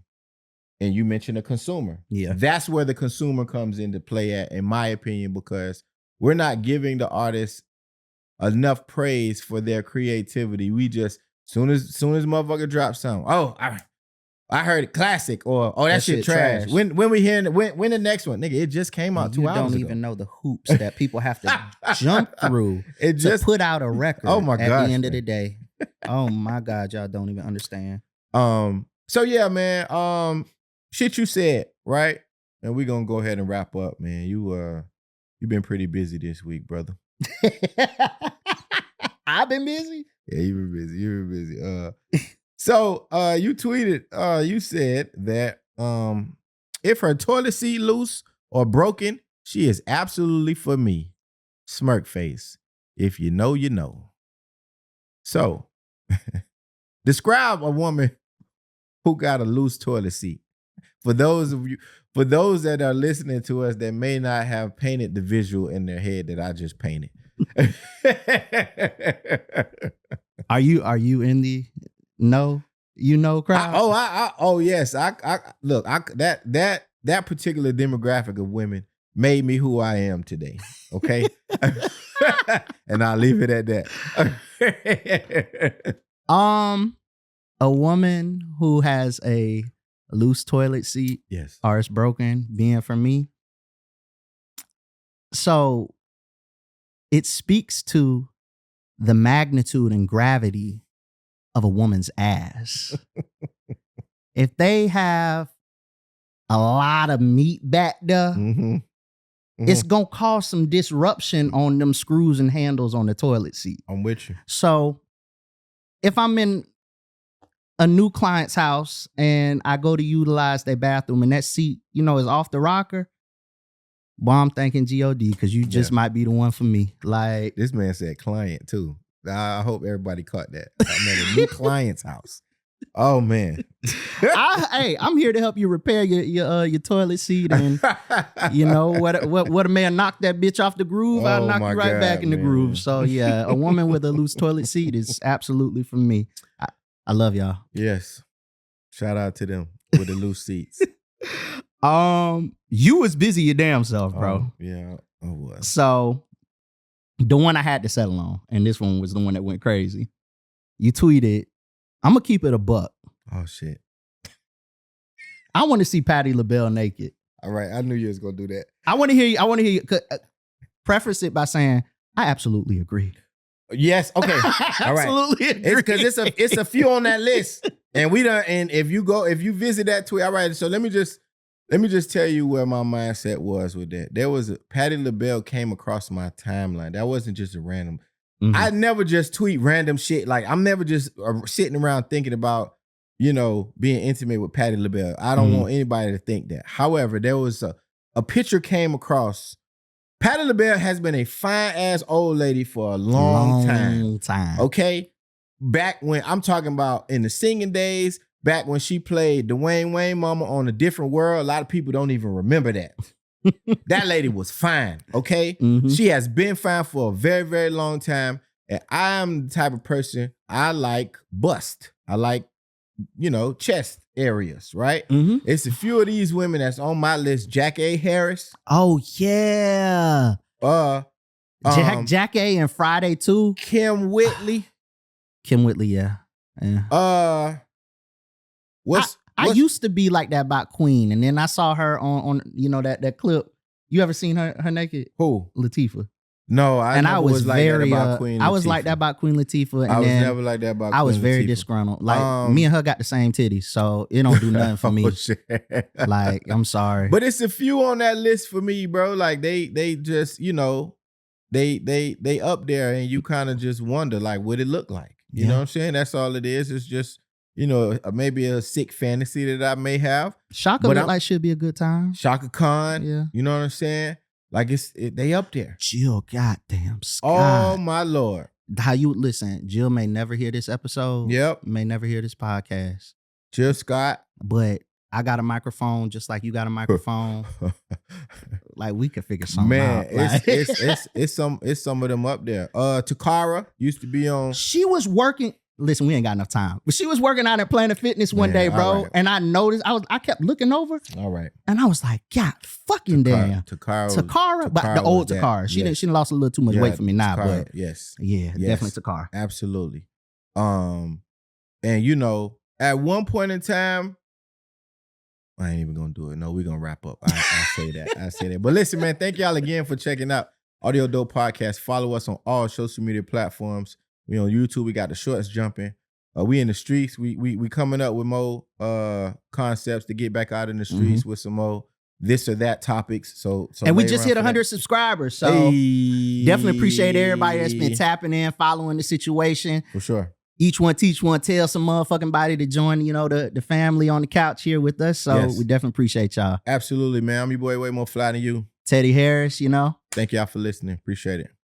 And you mentioned the consumer. Yeah. That's where the consumer comes into play at, in my opinion, because we're not giving the artists enough praise for their creativity. We just, soon as motherfucker drops something, I heard it classic, or that shit trash. When we hearing when the next one, nigga, it just came out 2 hours ago. You don't even know the hoops that people have to jump through to put out a record. Oh my God! At the end of the day, oh my God, y'all don't even understand. So yeah, man. Shit you said, right? And we're gonna go ahead and wrap up, man. You've been pretty busy this week, brother. I've been busy. Yeah, you've been busy. You've been busy. So you tweeted, you said that if her toilet seat loose or broken, she is absolutely for me. Smirk face. If you know, you know. So describe a woman who got a loose toilet seat. For those that are listening to us that may not have painted the visual in their head that I just painted. Are you in the crowd? Yes. That particular demographic of women made me who I am today. Okay. And I'll leave it at that. A woman who has a loose toilet seat, yes, or it's broken, being for me. So it speaks to the magnitude and gravity of a woman's ass. If they have a lot of meat back there, it's gonna cause some disruption on them screws and handles on the toilet seat. I'm with you. So if I'm in a new client's house and I go to utilize their bathroom and that seat, is off the rocker, Boy, I'm thanking God because you just might be the one for me. Like this man said client too. I hope everybody caught that. I'm at a new client's house. Oh man. I'm here to help you repair your toilet seat, and you know what a man knocked that bitch off the groove, I'll knock you right back in the groove. So yeah, a woman with a loose toilet seat is absolutely for me. I love y'all. Yes. Shout out to them with the loose seats. You was busy your damn self, bro. Yeah, I was. So the one I had to settle on, and this one was the one that went crazy. You tweeted, I'm gonna keep it a buck. Oh shit. I want to see Patti LaBelle naked. All right, I knew you was gonna do that. I want to hear you. Preface it by saying, I absolutely agree. Yes. Okay. All right. Absolutely agree. It's because it's a few on that list, and if you visit that tweet, all right. So let me just tell you where my mindset was with that. There was Patti LaBelle came across my timeline. That wasn't just a random. Mm-hmm. I never just tweet random shit. Like I'm never just sitting around thinking about, being intimate with Patti LaBelle. I don't want anybody to think that. However, there was a picture came across. Patti LaBelle has been a fine ass old lady for a long time. Okay, back when I'm talking about in the singing days. Back when she played Dwayne Wayne Mama on A Different World, a lot of people don't even remember that. That lady was fine, okay? Mm-hmm. She has been fine for a very, very long time. And I'm the type of person, I like bust. I like, chest areas, right? Mm-hmm. It's a few of these women that's on my list. Decay Harris. Oh, yeah. Decay and Friday too. Kim Whitley. Yeah. I used to be like that about Queen, and then I saw her on that clip. You ever seen her naked? Who? Latifah. No, I was like that about Queen Latifah. I was like that about Queen Latifah. And I was never like that about Queen Latifah. I was very disgruntled. Like me and her got the same titties, so it don't do nothing for me. Shit. Like, I'm sorry. But it's a few on that list for me, bro. Like they just, they up there, and you kind of just wonder, like, what it look like. You know what I'm saying? That's all it is. It's just, maybe a sick fantasy that I may have. Shaka look like should be a good time. Shaka Khan. Yeah. You know what I'm saying? Like they up there. Jill, goddamn Scott. Oh my Lord. How you listen? Jill may never hear this episode. Yep. May never hear this podcast. Jill Scott. But I got a microphone just like you got a microphone. Like we could figure something out. Man, it's some of them up there. Takara used to be on. She was working. Listen, we ain't got enough time. But she was working out at Planet Fitness one day, bro. Right. And I noticed, I kept looking over. All right. And I was like, God fucking damn. Takara. But the old Takara. She didn't lost a little too much weight for me now. Takara, but yes. Yeah, definitely Takara. Absolutely. And at one point in time, I ain't even gonna do it. No, we're gonna wrap up. I say that. But listen, man, thank y'all again for checking out Audio Dope Podcast. Follow us on all social media platforms. We on YouTube. We got the shorts jumping. We in the streets. We coming up with more concepts to get back out in the streets with some more this or that topics. So and we just hit 100 subscribers. So definitely appreciate everybody that's been tapping in, following the situation. For sure. Each one teach one, tell some motherfucking body to join, the family on the couch here with us. So we definitely appreciate y'all. Absolutely, man. I'm your boy, way more fly than you. Teddy Harris, Thank y'all for listening. Appreciate it.